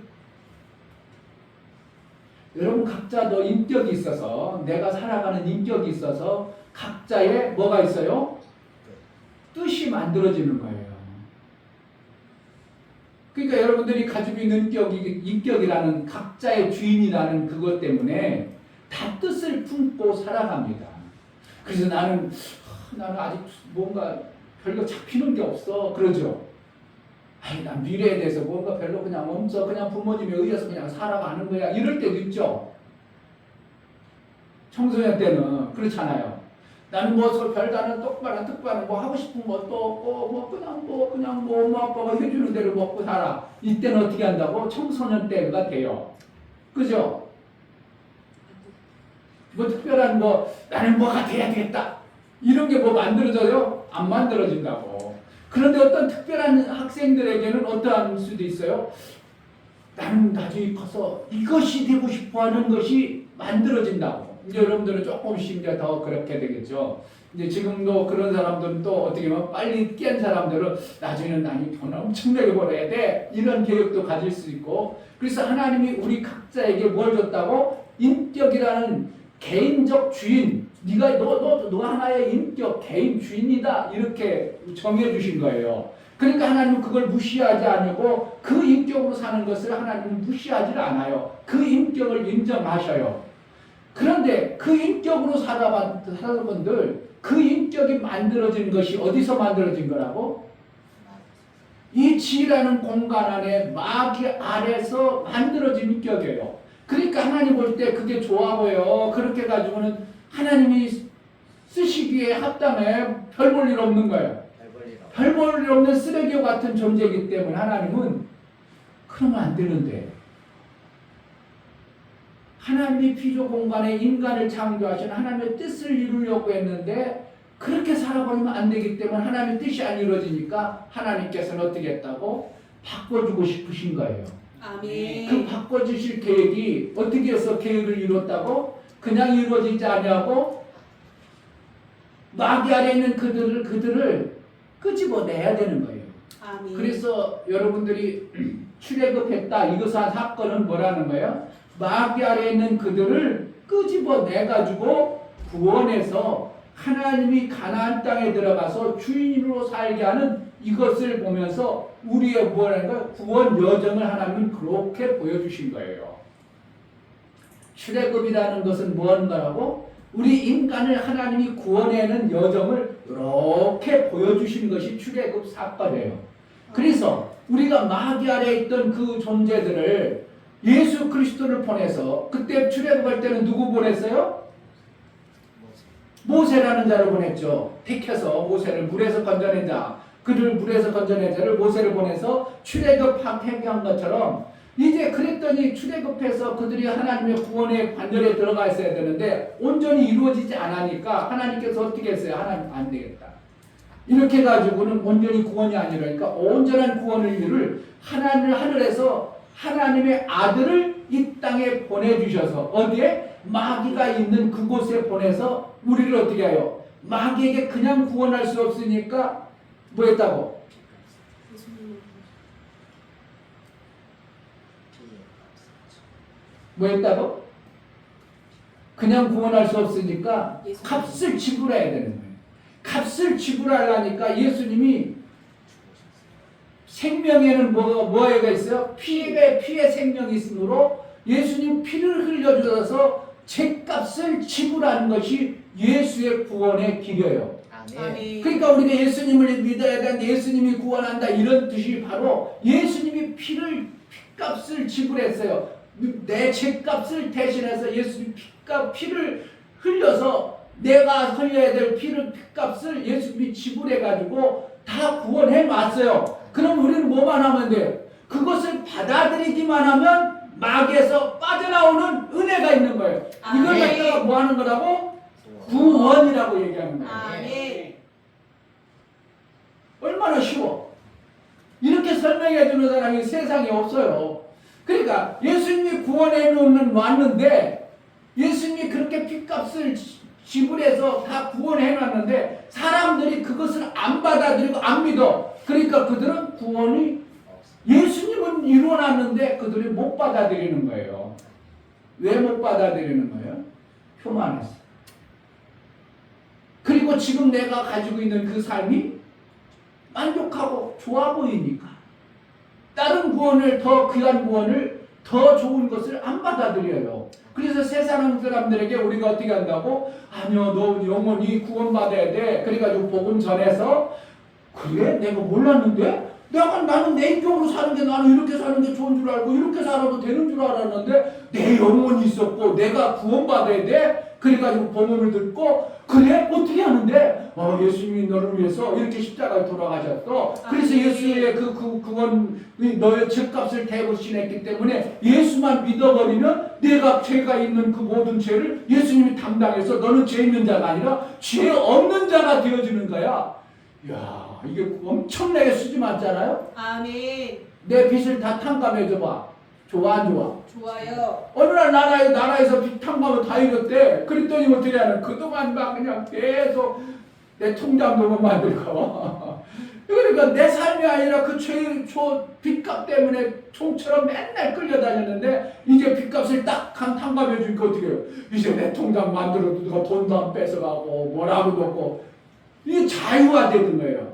여러분 각자도 인격이 있어서 내가 살아가는 인격이 있어서 각자의 뭐가 있어요? 뜻이 만들어지는 거예요. 그러니까 여러분들이 가지고 있는 인격이라는 각자의 주인이라는 그것 때문에 다 뜻을 품고 살아갑니다. 그래서 나는 아직 뭔가 별로 잡히는 게 없어. 그러죠. 아니, 난 미래에 대해서 뭔가 별로 그냥 없어. 그냥 부모님에 의해서 그냥 살아가는 거야. 이럴 때도 있죠. 청소년 때는 그렇잖아요. 나는 뭐 별다른 특별한 뭐 하고 싶은 것도 없고 뭐 그냥 뭐 엄마 아빠가 해주는 대로 먹고 살아. 이때는 어떻게 한다고? 청소년 때가 돼요. 그죠? 뭐 특별한 뭐 나는 뭐가 돼야 되겠다 이런 게 뭐 만들어져요? 안 만들어진다고. 그런데 어떤 특별한 학생들에게는 어떠한 수도 있어요? 나는 나중에 커서 이것이 되고 싶어하는 것이 만들어진다고. 이제 여러분들은 조금씩 이제 더 그렇게 되겠죠. 이제 지금도 그런 사람들은 또 어떻게 보면 빨리 깬 사람들은 나중에는 나는 돈 엄청나게 벌어야 돼 이런 계획도 가질 수 있고. 그래서 하나님이 우리 각자에게 뭘 줬다고? 인격이라는 개인적 주인, 네가 너 하나의 인격 개인 주인이다 이렇게 정해 주신 거예요. 그러니까 하나님은 그걸 무시하지 않고 그 인격으로 사는 것을 하나님은 무시하지 않아요. 그 인격을 인정하셔요. 그런데 그 인격으로 살아본들 그 인격이 만들어진 것이 어디서 만들어진 거라고? 이 지라는 공간 안에 마귀 아래서 만들어진 인격이에요. 그러니까 하나님 볼 때 그게 좋아 보여. 그렇게 가지고는 하나님이 쓰시기에 합당해. 별 볼 일 없는 거예요. 별 볼 일 없는 쓰레기와 같은 존재이기 때문에 하나님은 그러면 안 되는데 하나님이 피조 공간에 인간을 창조하신 하나님의 뜻을 이루려고 했는데 그렇게 살아버리면 안 되기 때문에 하나님의 뜻이 안 이루어지니까 하나님께서는 어떻게 했다고? 바꿔주고 싶으신 거예요. 아멘. 그 바꿔주실 계획이 어떻게 해서 계획을 이뤘다고? 그냥 이루어지지 아니하고 마귀 아래 있는 그들을 끄집어내야 되는 거예요. 아멘. 그래서 여러분들이 출애굽했다 이것한 사건은 뭐라는 거예요? 마귀 아래 있는 그들을 끄집어내 가지고 구원해서 하나님이 가나안 땅에 들어가서 주인으로 살게 하는 이것을 보면서 우리의 뭐라는 거예요? 구원 여정을 하나님은 그렇게 보여주신 거예요. 출애굽이라는 것은 뭔가라고? 우리 인간을 하나님이 구원하는 여정을 이렇게 보여주신 것이 출애굽 사건이에요. 그래서 우리가 마귀 아래 있던 그 존재들을 예수 그리스도를 보내서 그때 출애굽할 때는 누구 보냈어요? 모세라는 자를 보냈죠. 택해서 모세를 물에서 건져낸 자, 그를 물에서 건져낸 자를 모세를 보내서 출애굽한 것처럼 이제 그랬더니 출애굽해서 그들이 하나님의 구원의 관절에 들어가 있어야 되는데 온전히 이루어지지 않으니까 하나님께서 어떻게 했어요? 하나님 안 되겠다. 이렇게 해가지고는 온전히 구원이 아니라니까 온전한 구원을 이룰 하나님을 하늘에서 하나님의 아들을 이 땅에 보내주셔서 어디에? 마귀가 있는 그곳에 보내서 우리를 어떻게 해요? 마귀에게 그냥 구원할 수 없으니까 뭐 했다고? 뭐 했다고? 그냥 구원할 수 없으니까 값을 지불해야 되는 거예요. 값을 지불하려니까 예수님이 생명에는 뭐가 있어요? 피의 생명이 있으므로 예수님 피를 흘려주셔서 죄값을 지불하는 것이 예수의 구원의 길이에요. 아멘. 그러니까 우리가 예수님을 믿어야 되는데 예수님이 구원한다 이런 뜻이 바로 예수님이 피값을 지불했어요. 내 죄값을 대신해서 예수님 피를 흘려서 내가 흘려야 될 피값을 예수님이 지불해가지고 다 구원해 놨어요. 그럼 우리는 뭐만 하면 돼요? 그것을 받아들이기만 하면 마귀에서 빠져나오는 은혜가 있는 거예요. 이걸 갖다가 뭐 하는 거라고? 구원이라고 얘기하는 거예요. 아멘. 얼마나 쉬워. 이렇게 설명해 주는 사람이 세상에 없어요. 그러니까 예수님이 구원해 왔는데 예수님이 그렇게 피값을 지불해서 다 구원해 놨는데 사람들이 그것을 안 받아들이고 안 믿어. 그러니까 그들은 구원이 예수님은 이루어놨는데 그들이 못 받아들이는 거예요. 왜 못 받아들이는 거예요? 교만해서. 그리고 지금 내가 가지고 있는 그 삶이 만족하고 좋아 보이니까 다른 구원을 더 귀한 구원을 더 좋은 것을 안 받아들여요. 그래서 세상 사람들에게 우리가 어떻게 한다고? 아니요, 너 영원히 구원받아야 돼. 그래가지고 복음 전해서 그래? 내가 몰랐는데? 나는 내 인격으로 사는 게 나는 이렇게 사는 게 좋은 줄 알고 이렇게 살아도 되는 줄 알았는데 내 영혼이 있었고 내가 구원받아야 돼? 그래가지고 복음을 듣고 그래? 어떻게 하는데? 예수님이 너를 위해서 이렇게 십자가에 돌아가셨어. 그래서 예수의 그건 너의 죄값을 대부신했기 때문에 예수만 믿어버리면 내가 죄가 있는 그 모든 죄를 예수님이 담당해서 너는 죄 있는 자가 아니라 죄 없는 자가 되어지는 거야. 이야, 이게 엄청나게 수지 많잖아요? 아멘. 내 빚을 다 탕감해줘봐. 좋아 안 좋아? 좋아요. 어느 날 나라에서 빚 탕감을 다 이뤘대. 그랬더니 어떻게 하는? 그동안 막 그냥 계속 내 통장도만 만들고. 그러니까 내 삶이 아니라 그 빚값 때문에 총처럼 맨날 끌려다녔는데 이제 빚값을 딱 탕감해 주니까 어떻게 해요? 이제 내 통장 만들어도 누가 돈도 안 뺏어가고 뭐라고도 없고 이게 자유화 되는 거예요.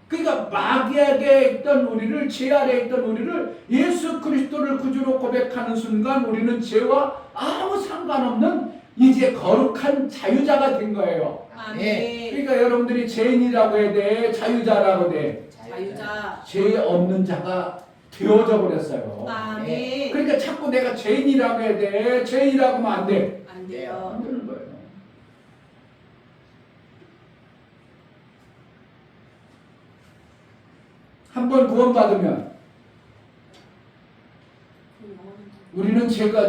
그러니까 마귀에게 있던 우리를, 죄 아래에 있던 우리를 예수 그리스도를 구주로 고백하는 순간 우리는 죄와 아무 상관없는 이제 거룩한 자유자가 된 거예요. 아멘. 그러니까 여러분들이 죄인이라고 해야 돼? 자유자라고 돼? 자유자. 죄 없는 자가 되어져 버렸어요. 아멘. 그러니까 자꾸 내가 죄인이라고 해야 돼? 죄인이라고 하면 안 돼. 안 돼요. 안 되는 거예요. 한 번 구원받으면 우리는 죄가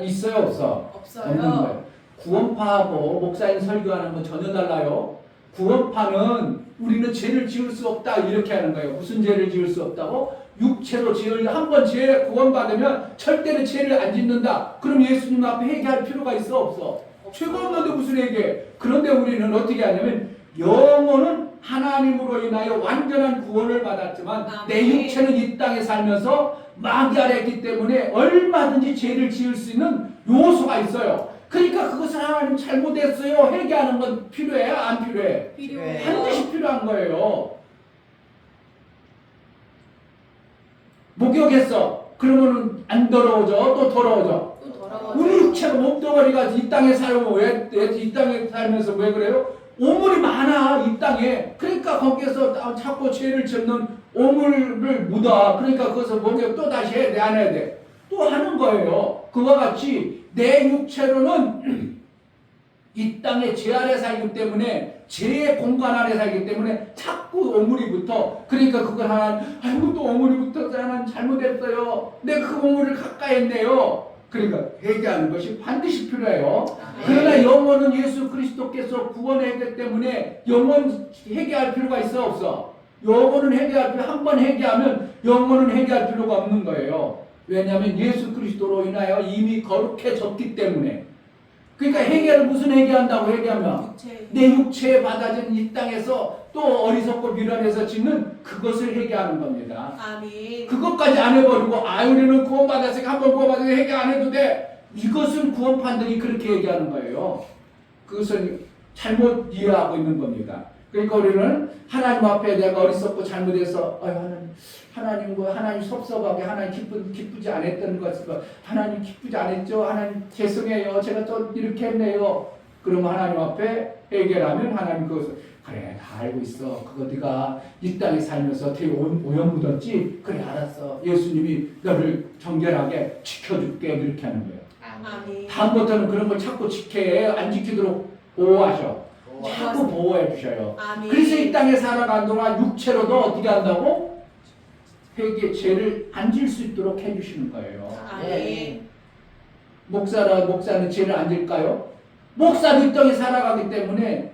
있어요, 없어? 없는 없어요. 거예요. 구원파하고 목사님 설교하는 건 전혀 달라요. 구원파는 우리는 죄를 지을 수 없다 이렇게 하는 거예요. 무슨 죄를 지을 수 없다고? 육체로 죄를 한 번 죄 구원받으면 절대로 죄를 안 짓는다. 그럼 예수님 앞에 회개할 필요가 있어, 없어? 죄가 없는데 무슨 회개? 그런데 우리는 어떻게 하냐면 영혼은 하나님으로 인하여 완전한 구원을 받았지만 내 육체는 이 땅에 살면서 마귀 아래 있기 때문에 얼마든지 죄를 지을 수 있는 요소가 있어요. 그러니까 그것을 하나님 잘못했어요. 회개하는 건 필요해? 안 필요해? 필요해요. 반드시 필요한 거예요. 목욕했어. 그러면은 안 더러워져? 또 더러워져? 또 돌아와요. 우리 육체가 몸뚱어리가 이 땅에 살면 이 땅에 살면서 왜 그래요? 오물이 많아 이 땅에. 그러니까 거기에서 자꾸 죄를 짓는 오물을 묻어. 그러니까 그것을 목욕 또 다시 해야 돼, 안 해야 돼? 또 하는 거예요. 그와 같이 내 육체로는 이 땅에 죄 아래 살기 때문에 죄의 공간 아래 살기 때문에 자꾸 오물이 붙어. 그러니까 그걸 하나님, 아이고 또 오물이 붙어서 하나님 잘못했어요. 내가 그 오물을 가까이 했네요. 그러니까 회개하는 것이 반드시 필요해요. 그러나 영혼은 예수 그리스도께서 구원했기 때문에 영혼 회개할 필요가 있어, 없어? 영혼은 회개할 필요, 한 번 회개하면 영혼은 회개할 필요가 없는 거예요. 왜냐하면 예수 그리스도로 인하여 이미 거룩해졌기 때문에. 그러니까 회개를 무슨 회개한다고 회개하면 육체. 내 육체에 받아진 이 땅에서 또 어리석고 미련해서 짓는 그것을 회개하는 겁니다. 아멘. 그것까지 안 해버리고 우리는 구원받았으니까 한번 구원받으면 회개 안 해도 돼. 이것은 구원판들이 그렇게 얘기하는 거예요. 그것은 잘못 이해하고 있는 겁니다. 그러니까 우리는 하나님 앞에 내가 어리석고 잘못해서 하나님 섭섭하게 하나님 기쁘지 않았던 것을 하나님 기쁘지 않았죠. 하나님 죄송해요. 제가 또 이렇게 했네요. 그러면 하나님 앞에 회개하면 하나님 그것을 그래 다 알고 있어. 그거 네가 이 땅에 살면서 되게 오염 묻었지. 그래 알았어. 예수님이 너를 정결하게 지켜줄게. 이렇게 하는 거예요. 아멘. 다음부터는 그런 걸 자꾸 안 지키도록 보호하셔. 자꾸 보호해 주셔요. 아멘. 그래서 이 땅에 살아간 동안 육체로도 어떻게 한다고? 회개 죄를 안 질 수 있도록 해주시는 거예요. 아멘. 목사는 죄를 안 질까요? 목사도 이 땅에 살아가기 때문에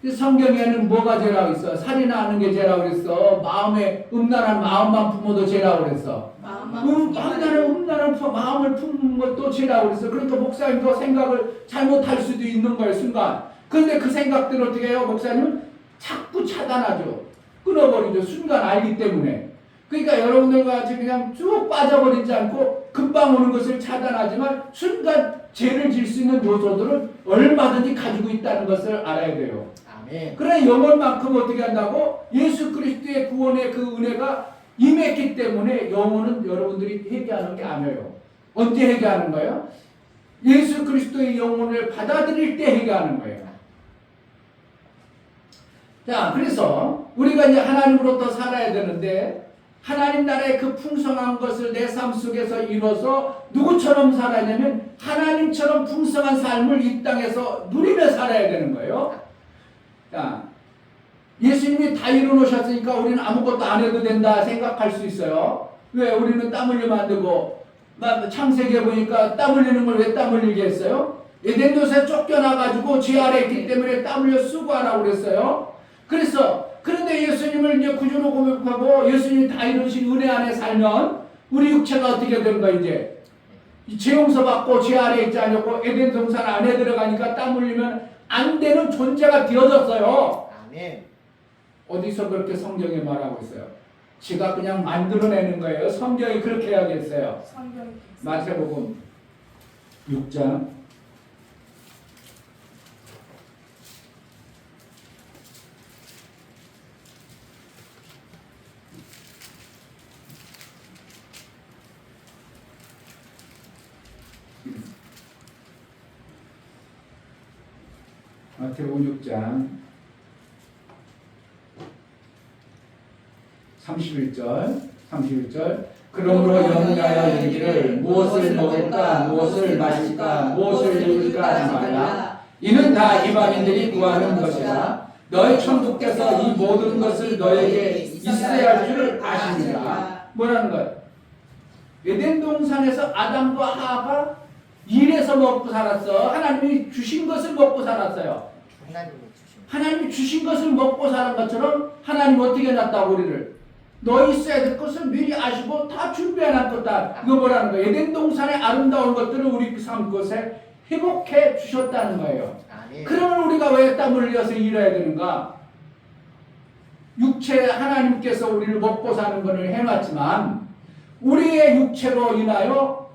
성경에는 뭐가 죄라고 있어? 살인하는 게 죄라고 그랬어. 마음에 음란한 마음만 품어도 죄라고 그랬어. 음란한 마음을 품는 것도 죄라고 그랬어. 그러니까 목사님도 생각을 잘못할 수도 있는 거예요, 순간. 그런데 그 생각들을 어떻게 해요? 목사님은 자꾸 차단하죠. 끊어버리죠. 순간 알기 때문에. 그러니까 여러분들과 같이 그냥 쭉 빠져버리지 않고 금방 오는 것을 차단하지만 순간 죄를 질 수 있는 요소들은 얼마든지 가지고 있다는 것을 알아야 돼요. 그래 영혼만큼 어떻게 한다고? 예수 그리스도의 구원의 그 은혜가 임했기 때문에 영혼은 여러분들이 회개하는 게 아니에요. 언제 회개하는 거예요? 예수 그리스도의 영혼을 받아들일 때 회개하는 거예요. 자, 그래서 우리가 이제 하나님으로부터 살아야 되는데 하나님 나라의 그 풍성한 것을 내 삶 속에서 이뤄서 누구처럼 살아냐면 하나님처럼 그런 풍성한 삶을 이 땅에서 누리며 살아야 되는 거예요. 야, 예수님이 다 이루어놓으셨으니까 우리는 아무것도 안 해도 된다 생각할 수 있어요. 왜? 우리는 땀 흘려 만들고 창세기에 보니까 땀 흘리는 걸 왜 땀 흘리게 했어요? 에덴 동산에 쫓겨나가지고 죄 아래 있기 때문에 땀 흘려 수고하라고 그랬어요. 그런데 예수님을 이제 구주로 고백하고 예수님이 다 이루신 은혜 안에 살면 우리 육체가 어떻게 되는 거야 이제? 죄 용서받고 죄 아래 있지 않았고 에덴 동산 안에 들어가니까 땀 흘리면 안 되는 존재가 되어졌어요. 아멘. 어디서 그렇게 성경에 말하고 있어요? 지가 그냥 만들어내는 거예요. 성경이 그렇게 이야기했어요. 마태복음 6장 6장 31절 그러므로 영리하여 이르기를 무엇을 먹을까 무엇을 마실까 무엇을 입을까 하지 말라. 이는 다 이방인들이 구하는 것이라. 너희 천국께서 이 모든 것을 너에게 있어야 할 줄을 아시니라. 뭐라는 거예요? 에덴 동산에서 아담과 하와가 일해서 먹고 살았어. 하나님이 주신 것을 먹고 살았어요. 하나님이 주신 것을 먹고 사는 것처럼 하나님 어떻게 해놨다고 우리를 너희 있어야 될 것을 미리 아시고 다 준비해놨다. 이거 뭐라는 거예요? 에덴 동산의 아름다운 것들을 우리 삶 곳에 회복해 주셨다는 거예요. 그러면 우리가 왜 땀을 흘려서 일해야 되는가? 육체 하나님께서 우리를 먹고 사는 것을 해놨지만 우리의 육체로 인하여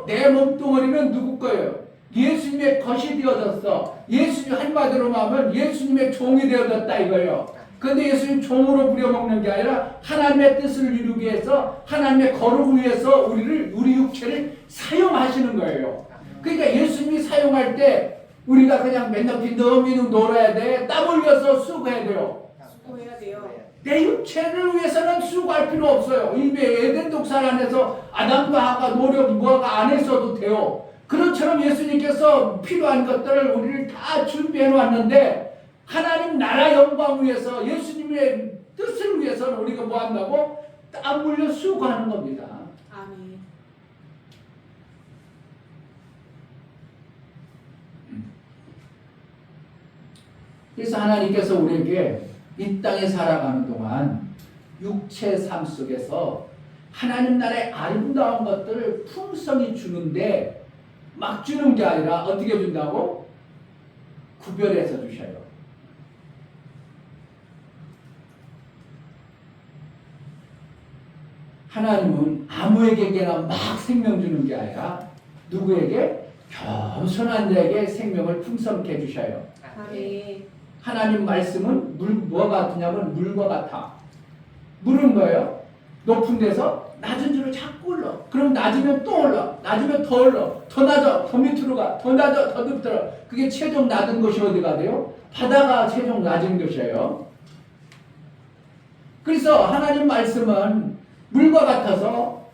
내 몸뚱어리는 누구 거예요? 예수님의 것이 되어졌어. 예수님 한마디로 말하면 예수님의 종이 되어졌다 이거예요. 그런데 예수님 종으로 부려먹는 게 아니라 하나님의 뜻을 이루기 위해서 하나님의 거룩을 위해서 우리 육체를 사용하시는 거예요. 그러니까 예수님이 사용할 때 우리가 그냥 맨날 빈둥빈둥 놀아야 돼. 땀 흘려서 수고해야 돼요. 수고해야 돼요. 내 육체를 위해서는 수고할 필요 없어요. 이미 에덴 동산 안에서 아담과 하와가 노력 뭐가 안 했어도 돼요. 그것처럼 예수님께서 필요한 것들을 우리를 다 준비해 놓았는데 하나님 나라 영광 위해서 예수님의 뜻을 위해서는 우리가 뭐 한다고? 땀 흘려 수고하는 겁니다. 아멘. 그래서 하나님께서 우리에게 이 땅에 살아가는 동안 육체 삶 속에서 하나님 나라의 아름다운 것들을 풍성히 주는데 막 주는 게 아니라 어떻게 준다고? 구별해서 주셔요. 하나님은 아무에게나 막 생명 주는 게 아니라 누구에게? 겸손한 자에게 생명을 풍성케 주셔요. 아멘. 하나님 말씀은 뭐가 같으냐면 물과 같아. 물은 뭐예요? 높은 데서 낮은 줄을 자꾸 올라. 그럼 낮으면 또 올라. 낮으면 더 올라. 더 낮아. 더 밑으로 가. 더 낮아. 더 밑으로. 그게 최종 낮은 곳이 어디가 돼요? 바다가 최종 낮은 곳이에요. 그래서 하나님 말씀은 물과 같아서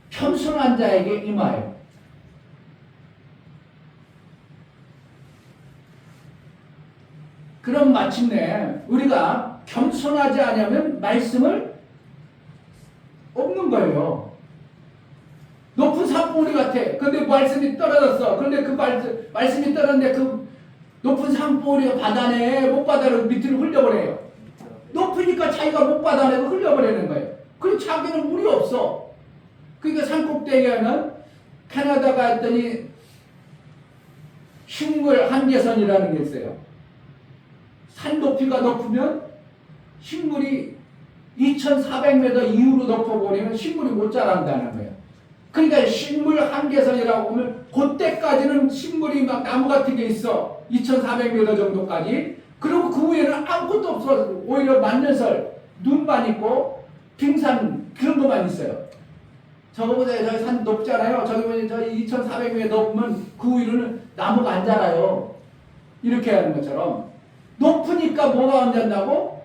겸손한 자에게 임하여. 그럼 마침내 우리가 겸손하지 않으면 말씀을 없는 거예요. 높은 산봉우리 같아. 근데 말씀이 떨어졌어. 그런데 그 말씀이 떨어졌는데 그 높은 산봉우리가 바다네. 못 바다로 밑으로 흘려버려요. 높으니까 자기가 못 바다내고 흘려버리는 거예요. 그리고 자기는 물이 없어. 그러니까 산꼭대기에는 캐나다가 했더니 식물 한계선이라는 게 있어요. 산 높이가 높으면 식물이 2,400m 이후로 높아버리면 식물이 못 자란다는 거예요. 그러니까 식물 한계선이라고 보면 그때까지는 식물이 막 나무 같은 게 있어. 2,400m 정도까지. 그리고 그 위에는 아무것도 없어. 오히려 만년설, 눈만 있고 빙산 그런 것만 있어요. 저거 보세요. 저기 산 높잖아요. 저기 보면 저기 2,400m 높으면 그 위로는 나무가 안 자라요. 이렇게 하는 것처럼 높으니까 뭐가 안 잔다고?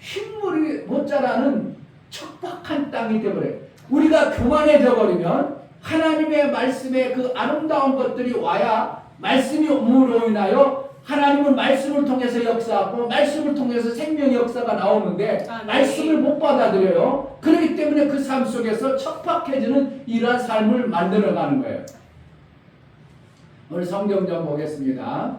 식물이 못 자라는 척박한 땅이 되어버려요. 우리가 교만해져 버리면 하나님의 말씀에 그 아름다운 것들이 와야 말씀이 뭐로 인하여 하나님은 말씀을 통해서 역사하고 말씀을 통해서 생명의 역사가 나오는데 아멘. 말씀을 못 받아들여요. 그렇기 때문에 그 삶 속에서 척박해지는 이러한 삶을 만들어가는 거예요. 오늘 성경 좀 보겠습니다.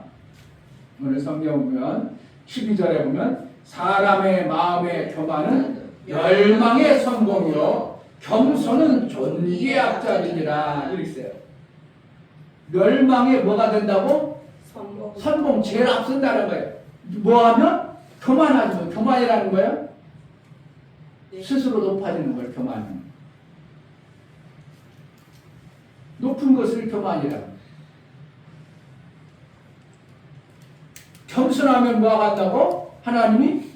오늘 성경 보면 12절에 보면 사람의 마음의 교만은 멸망의 성공이요 겸손은 존귀의 앞자리니라 이렇게 써요. 멸망에 뭐가 된다고? 선봉 제일 앞선다는 거예요. 뭐하면? 교만하지 뭐. 교만이라는 거예요. 네. 스스로 높아지는 걸 교만은. 높은 것을 교만이라고. 겸손하면 뭐가 간다고? 하나님이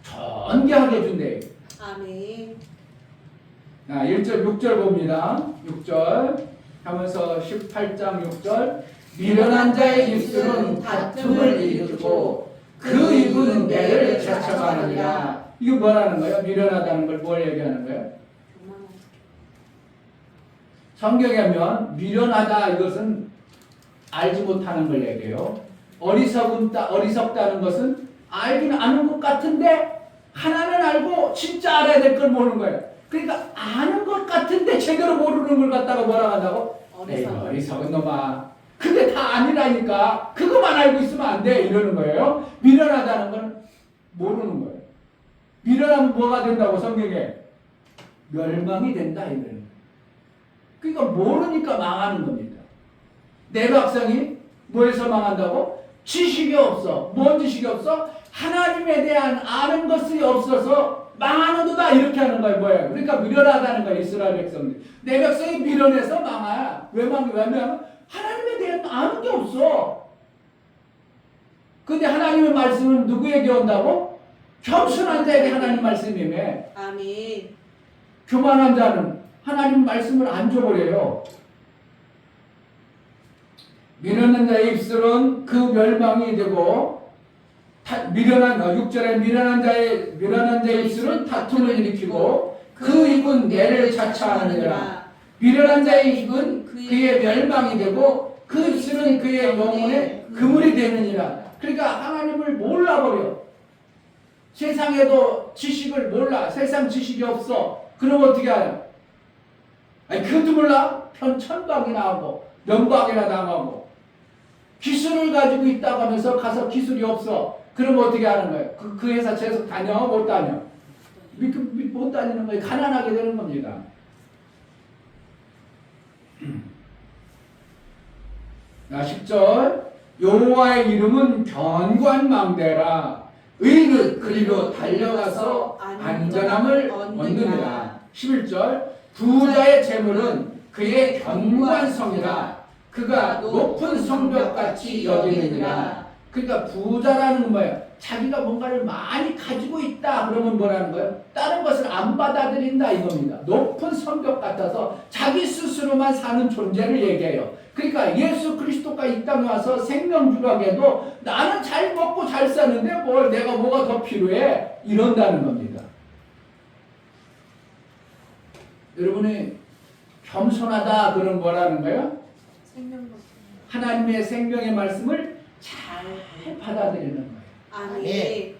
존귀하게 준대요. 아멘. 1절 6절 봅니다. 6절 하면서 18장 6절 미련한 자의 입술은 다툼을 일으키고 그 입은 매를 자처하느니라. 이거 뭐라는 거예요? 미련하다는 걸 뭘 얘기하는 거예요? 성경에 하면 미련하다 이것은 알지 못하는 걸 얘기해요. 어리석다는 것은 알긴 아는 것 같은데 하나는 알고 진짜 알아야 될 걸 모르는 거예요. 그러니까 아는 것 같은데 제대로 모르는 걸 갖다가 뭐라 한다고? 어리석은 놈아. 근데 다 아니라니까 그것만 알고 있으면 안 돼 이러는 거예요. 미련하다는 건 모르는 거예요. 미련하면 뭐가 된다고 성경에? 멸망이 된다 이러는 거예요. 그러니까 모르니까 망하는 겁니다. 내 백성이 뭐에서 망한다고? 지식이 없어. 뭔 지식이 없어? 하나님에 대한 아는 것이 없어서 망하는도다 이렇게 하는 거예요. 뭐예요? 그러니까 미련하다는 거예요. 이스라엘 백성들. 내 백성이 미련해서 망해. 왜냐하면 하나님에 대한 아는 게 없어. 근데 하나님의 말씀은 누구에게 온다고? 겸손한 자에게 하나님 말씀이며 아멘. 교만한 자는 하나님 말씀을 안 줘버려요. 미련한 자의 입술은 그 멸망이 되고 6절에 미련한 자의 입술은 다툼을 일으키고 그 입은 내를 자처하느니라. 미련한 자의 입은 그의 멸망이 되고 그 입술은 그의 영혼의 그물이 되느니라. 그러니까 하나님을 몰라버려. 세상에도 지식을 몰라. 세상 지식이 없어. 그럼 어떻게 하냐? 아니 그것도 몰라? 천박이나 하고 면박이나 당하고 기술을 가지고 있다고 하면서 가서 기술이 없어. 그럼 어떻게 하는 거예요? 그 회사 계속 다녀? 못 다녀? 못 다니는 거예요. 가난하게 되는 겁니다. 10절 여호와의 이름은 견고한망대라. 의인은 그리로 달려가서 안전함을 얻느니라. 11절 부자의 재물은 그의 견고한 성이라. 그가 높은 성벽같이 여기느니라. 그러니까 부자라는 건 뭐예요? 자기가 뭔가를 많이 가지고 있다 그러면 뭐라는 거예요? 다른 것을 안 받아들인다 이겁니다. 높은 성벽 같아서 자기 스스로만 사는 존재를 얘기해요. 그러니까 예수 그리스도가 이 땅에 와서 생명 주라게도 나는 잘 먹고 잘 사는데 뭘 내가 뭐가 더 필요해? 이런다는 겁니다. 여러분이 겸손하다 그런 뭐라는 거예요? 하나님의 생명의 말씀을 잘 받아들이는 거예요. 아멘.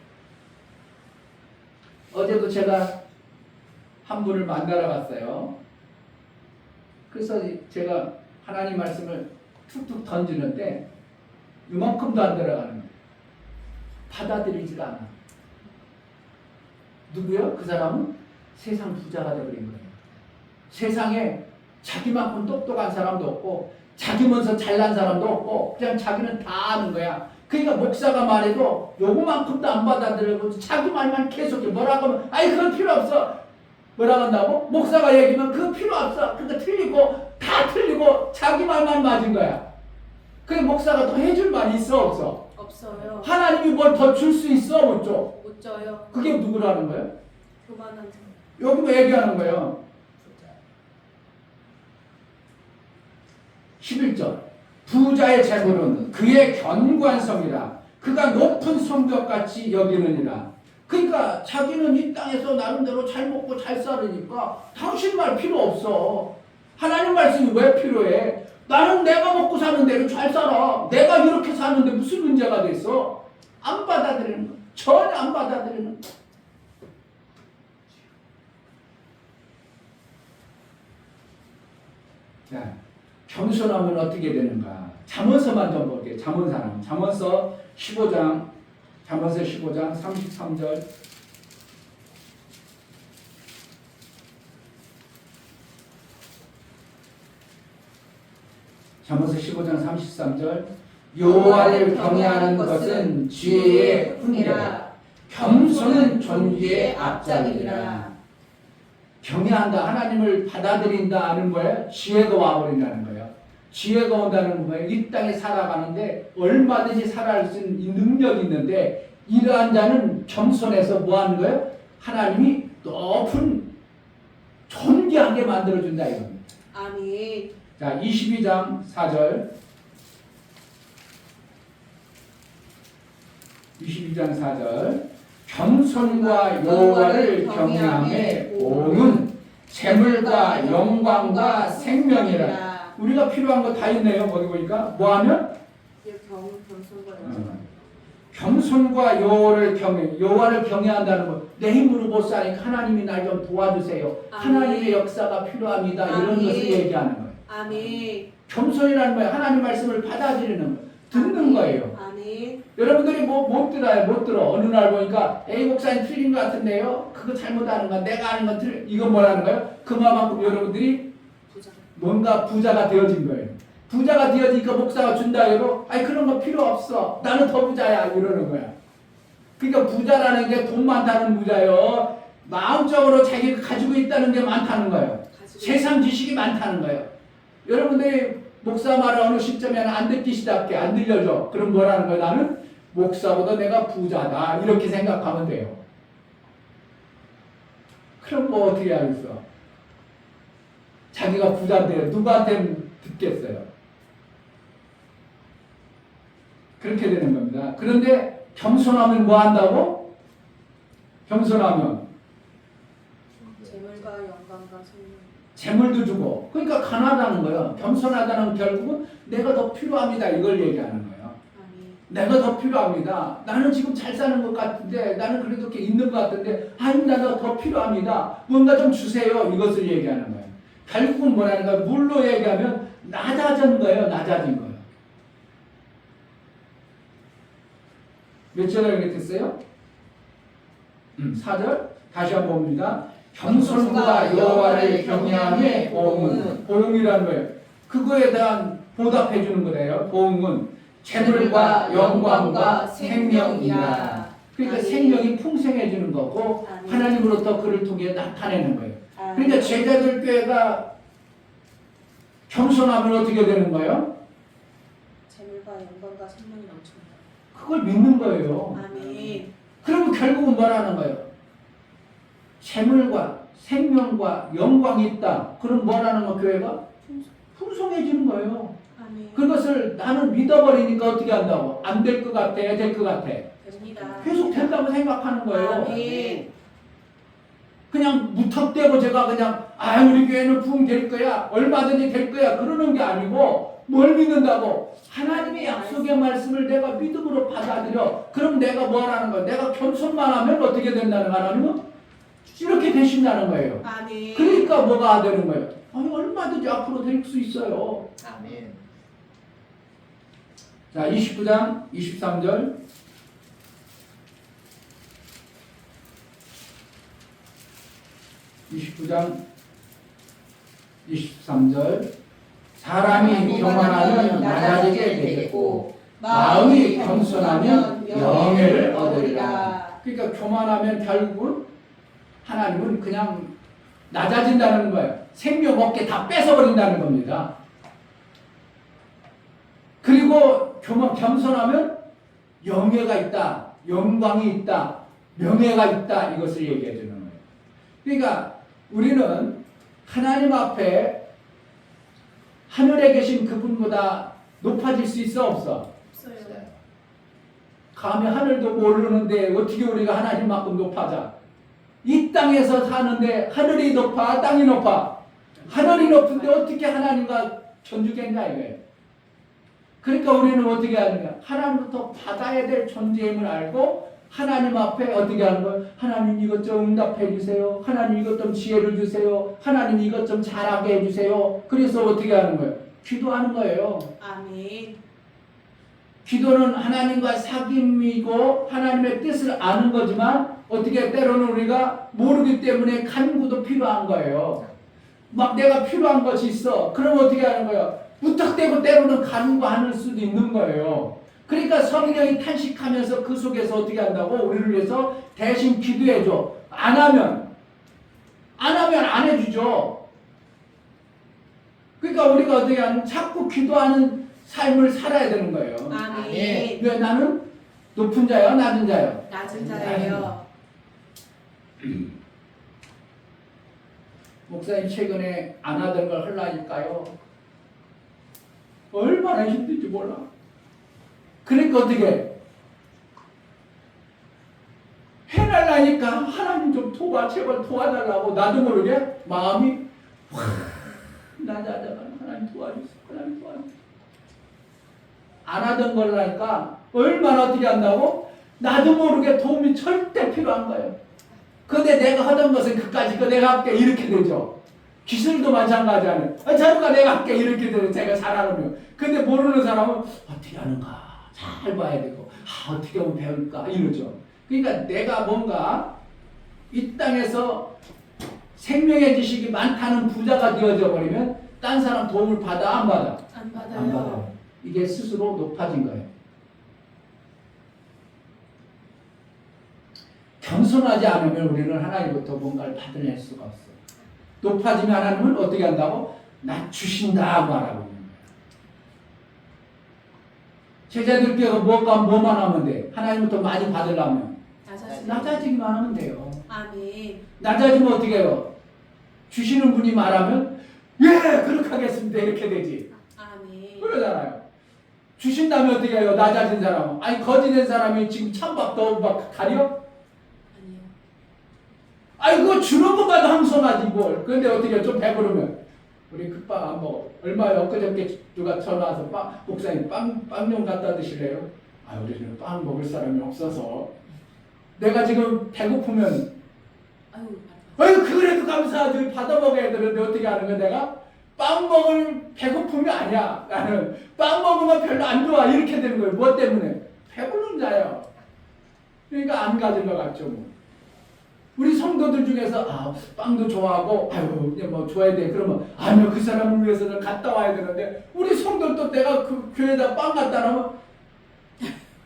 어제도 제가 한 분을 만나러 갔어요. 그래서 제가 하나님 말씀을 툭툭 던지는데 이만큼도 안 들어가는 거예요. 받아들이지가 않아. 누구요? 그 사람은 세상 부자가 되어버린 거예요. 세상에 자기만큼 똑똑한 사람도 없고 자기면서 잘난 사람도 없고 그냥 자기는 다 아는 거야. 그러니까 목사가 말해도 요거만큼도 안 받아들이고 자기 말만 계속해. 뭐라고 하면 아이 그건 필요 없어. 뭐라고 한다고? 목사가 얘기하면 그건 필요 없어. 그러니까 틀리고 다 틀리고 자기 말만 맞은 거야. 그래 목사가 더 해줄 말이 있어 없어? 없어요. 하나님이 뭘 더 줄 수 있어 못 줘? 못 져요. 그게 누구라는 거예요? 교만한 자. 여기 뭐 얘기하는 거예요? 11절 부자의 재물은 그의 견고한 성이라. 그가 높은 성벽같이 여기느니라. 그러니까 자기는 이 땅에서 나름대로 잘 먹고 잘 살으니까 당신 말 필요 없어. 하나님 말씀이 왜 필요해? 나는 내가 먹고 사는 대로 잘 살아. 내가 이렇게 사는데 무슨 문제가 됐어? 안 받아들이는 거. 전혀 안 받아들이는 거. 자, 겸손하면 어떻게 되는가? 잠언서만 좀 볼게요. 잠언서 15장 33절. 잠언서 15장 33절. 여호와를 경외하는 것은 지혜의 훈이라. 겸손은 존귀의 앞장이라. 경외한다, 하나님을 받아들인다 하는 거예요. 지혜가 와버린다는 거예요. 지혜가 온다는 거예요. 이 땅에 살아가는데 얼마든지 살아갈 수 있는 능력이 있는데 이러한 자는 겸손해서 뭐 하는 거예요? 하나님이 높은 존귀하게 만들어준다 이겁니다. 아멘. 자, 22장 4절. 22장 4절. 겸손과 여호와를 경외함의 보응은 재물과 영광과 생명이라. 우리가 필요한 거 다 있네요. 거기 보니까 뭐 하면? 겸손과 여호와를 경외한다는 거. 내 힘으로 못 사니까 하나님이 날 좀 도와주세요. 하나님의 역사가 필요합니다. 이런 것을 얘기하는 거예요. 아멘. 겸손이라는 거예요. 하나님 말씀을 받아들이는 거, 듣는 거예요. 아멘. 여러분들이 못 들어요. 못 들어. 어느 날 보니까 에이 목사님 틀린 것 같은데요. 그거 잘못하는 거야. 내가 아는 건 틀려. 이건 뭐라는 거예요? 그만큼 여러분들이 뭔가 부자가 되어진 거예요. 부자가 되어지니까 목사가 준다 해도 아니 그런 거 필요 없어. 나는 더 부자야. 이러는 거야. 그러니까 부자라는 게 돈 많다는 부자요. 마음적으로 자기가 가지고 있다는 게 많다는 거예요. 세상 지식이 많다는 거예요. 여러분들이 목사 말을 어느 시점에 안 듣기 시작해. 안 들려줘. 그럼 뭐라는 거예요? 나는 목사보다 내가 부자다. 이렇게 생각하면 돼요. 그럼 뭐 어떻게 하겠어? 자기가 부자인데 누구한테 듣겠어요? 그렇게 되는 겁니다. 그런데 겸손하면 뭐 한다고? 겸손하면 재물과 영광과 생명. 재물도 주고, 그러니까 가난하다는 거예요. 겸손하다는 결국은 내가 더 필요합니다. 이걸 얘기하는 거예요. 아멘. 내가 더 필요합니다. 나는 지금 잘 사는 것 같은데, 나는 그래도 이렇게 있는 것 같은데, 나가 더 필요합니다. 뭔가 좀 주세요. 이것을 얘기하는 거예요. 결국은 뭐라는 거예요? 물로 얘기하면 낮아진 거예요. 낮아진 거예요. 몇 절을 이렇게 됐어요? 4절? 다시 한번 봅니다. 겸손과 여호와를 경외함의 보응은, 보응이라는 거예요. 그거에 대한 보답해 주는 거예요. 보응은 재물과 영광과 생명이라. 그러니까 아멘. 생명이 풍성해지는 거고 아멘. 하나님으로부터 그를 통해 나타내는 거예요. 아멘. 그러니까 제자들 교회가 겸손하면 어떻게 되는 거예요? 재물과 영광과 생명이 넘칩니다. 그걸 믿는 거예요. 아멘. 그러면 결국은 뭐라는 거예요? 재물과 생명과 영광이 있다. 그럼 뭐라는 거 교회가? 풍성해지는 거예요. 아멘. 그것을 나는 믿어버리니까 어떻게 한다고? 안 될 것 같아? 될 것 같아? 됩니다. 계속 된다고 생각하는 거예요. 아멘. 그냥 무턱대고 제가 그냥 우리 교회는 부흥 될 거야. 얼마든지 될 거야. 그러는 게 아니고 뭘 믿는다고? 하나님의 약속의 말씀을 내가 믿음으로 받아들여. 그럼 내가 뭐 하라는 거야? 내가 겸손만 하면 어떻게 된다는 거야? 하나님은? 이렇게 되신다는 거예요. 아멘. 그러니까 뭐가 되는 거예요? 얼마든지 앞으로 될 수 있어요. 아멘. 자, 29장 23절. 29장 23절. 사람이 교만하면 낮아지게 되겠고 마음이 겸손하면 영예를 얻으리라. 그러니까 교만하면 결국은 하나님은 그냥 낮아진다는 거예요. 생명 없게 다 뺏어버린다는 겁니다. 그리고 겸손하면 영예가 있다, 영광이 있다, 명예가 있다, 이것을 얘기해 주는 거예요. 그러니까 우리는 하나님 앞에 하늘에 계신 그분보다 높아질 수 있어 없어? 없어요. 감히 하늘도 모르는데 어떻게 우리가 하나님만큼 높아져? 이 땅에서 사는데 하늘이 높아, 땅이 높아? 하늘이 높은데 어떻게 하나님과 견주겠냐 이거예요. 그러니까 우리는 어떻게 하느냐? 하나님부터 받아야 될 존재임을 알고 하나님 앞에 어떻게 하는 거예요? 하나님 이것 좀 응답해 주세요. 하나님 이것 좀 지혜를 주세요. 하나님 이것 좀 잘하게 해주세요. 그래서 어떻게 하는 거예요? 기도하는 거예요. 아멘. 기도는 하나님과 사귐이고 하나님의 뜻을 아는 거지만 어떻게 때로는 우리가 모르기 때문에 간구도 필요한 거예요. 막 내가 필요한 것이 있어. 그럼 어떻게 하는 거예요? 무턱대고 때로는 간구하는 수도 있는 거예요. 그러니까 성령이 탄식하면서 그 속에서 어떻게 한다고? 우리를 위해서 대신 기도해줘. 안 하면 안 해주죠. 그러니까 우리가 어떻게 하는? 자꾸 기도하는 삶을 살아야 되는 거예요. 아멘. 왜 나는 높은 자요, 낮은 자요? 낮은 자예요. 목사님 최근에 안 하던 걸 하려니까요. 얼마나 힘든지 몰라. 그러니까 어떻게 해달라니까 하나님 좀 제발 도와달라고 나도 모르게 마음이 확 낮아져가는 하나님 도와주세요. 하나님 도와주세요. 안 하던 걸 하니까 얼마나 어떻게 한다고? 나도 모르게 도움이 절대 필요한 거예요. 근데 내가 하던 것은 그까짓 거 내가 할게 이렇게 되죠. 기술도 마찬가지하네. 자루가 내가 할게 이렇게 되죠. 제가 잘하면. 근데 모르는 사람은 어떻게 하는가 잘 봐야 되고 어떻게 하면 배울까 이러죠. 그러니까 내가 뭔가 이 땅에서 생명의 지식이 많다는 부자가 되어져 버리면 딴 사람 도움을 받아 안 받아? 안 받아요. 안 받아요. 이게 스스로 높아진 거예요. 겸손하지 않으면 우리는 하나님부터 뭔가를 받아낼 수가 없어요. 높아지면 하나님은 어떻게 한다고? 낮추신다고 말하고 있는 거예요. 제자들께서 뭐만 하면 돼? 하나님부터 많이 받으려면 낮아지기만 하면 돼요. 아멘. 낮아지면 어떻게 해요? 주시는 분이 말하면 예 그렇게 하겠습니다 이렇게 되지. 아멘. 그러잖아요. 주신다면 어떻게 해요? 낮아진 사람은. 아니 거짓된 사람이 지금 찬밥도 막 가려? 아니요. 아이 그거 주는 것만 항송하지 뭘. 그런데 어떻게 해요? 좀 배부르면 우리 급빵 안 먹어. 얼마에 엊그저께 누가 전화 와서 목사님 빵 좀 갖다 드실래요? 아 우리는 빵 먹을 사람이 없어서 내가 지금 배고프면 아유 그래도 감사하지 받아 먹어야 되는데 어떻게 하는 거야 내가? 빵 먹을 배고픔이 아니야. 나는 빵 먹으면 별로 안 좋아 이렇게 되는 거예요. 뭐 때문에? 배부른 자예요. 그러니까 안 가진 것 같죠 뭐. 우리 성도들 중에서 빵도 좋아하고 아유 이제 뭐 좋아야 돼 그러면 아니요 그 사람을 위해서는 갔다 와야 되는데 우리 성도도 내가 그 교회에다 빵 갖다 놓으면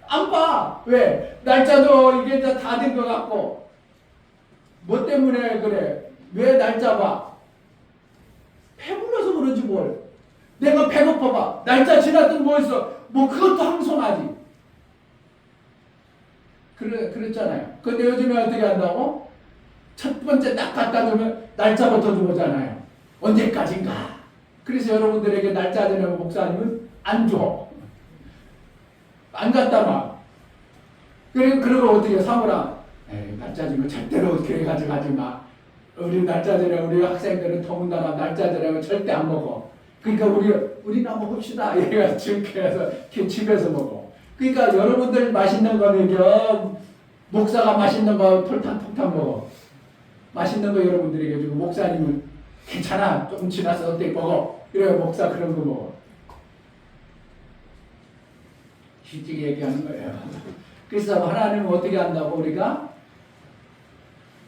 안 봐. 왜? 날짜도 이게 다 된 것 같고 뭐 때문에 그래? 왜 날짜 봐? 배불러서 그런지 뭘. 내가 배고파봐. 날짜 지났더니 뭐 있어? 뭐 그것도 항송하지. 그랬잖아요. 근데 요즘에 어떻게 한다고? 첫 번째 딱 갖다 주면 날짜부터 주잖아요. 언제까지인가. 그래서 여러분들에게 날짜 지나면 목사님은 안 줘. 안 갖다 놔. 그리고 어떻게 사모라. 날짜 주면 절대로 교회 가져가지 마. 우리 날짜 지나면 우리 학생들은 더군다나 날짜 지나면 절대 안 먹어. 그러니까 우리나 먹읍시다. 이래가 집에서 집에서 먹어. 그러니까 여러분들 맛있는 거는 목사가 맛있는 거 톨탕통탕 먹어. 맛있는 거 여러분들에게 주고 목사님은 괜찮아. 조금 지나서 어때 먹어. 그래야 목사 그런 거 먹어. 쉽게 얘기하는 거예요. 그래서 하나님은 어떻게 한다고 우리가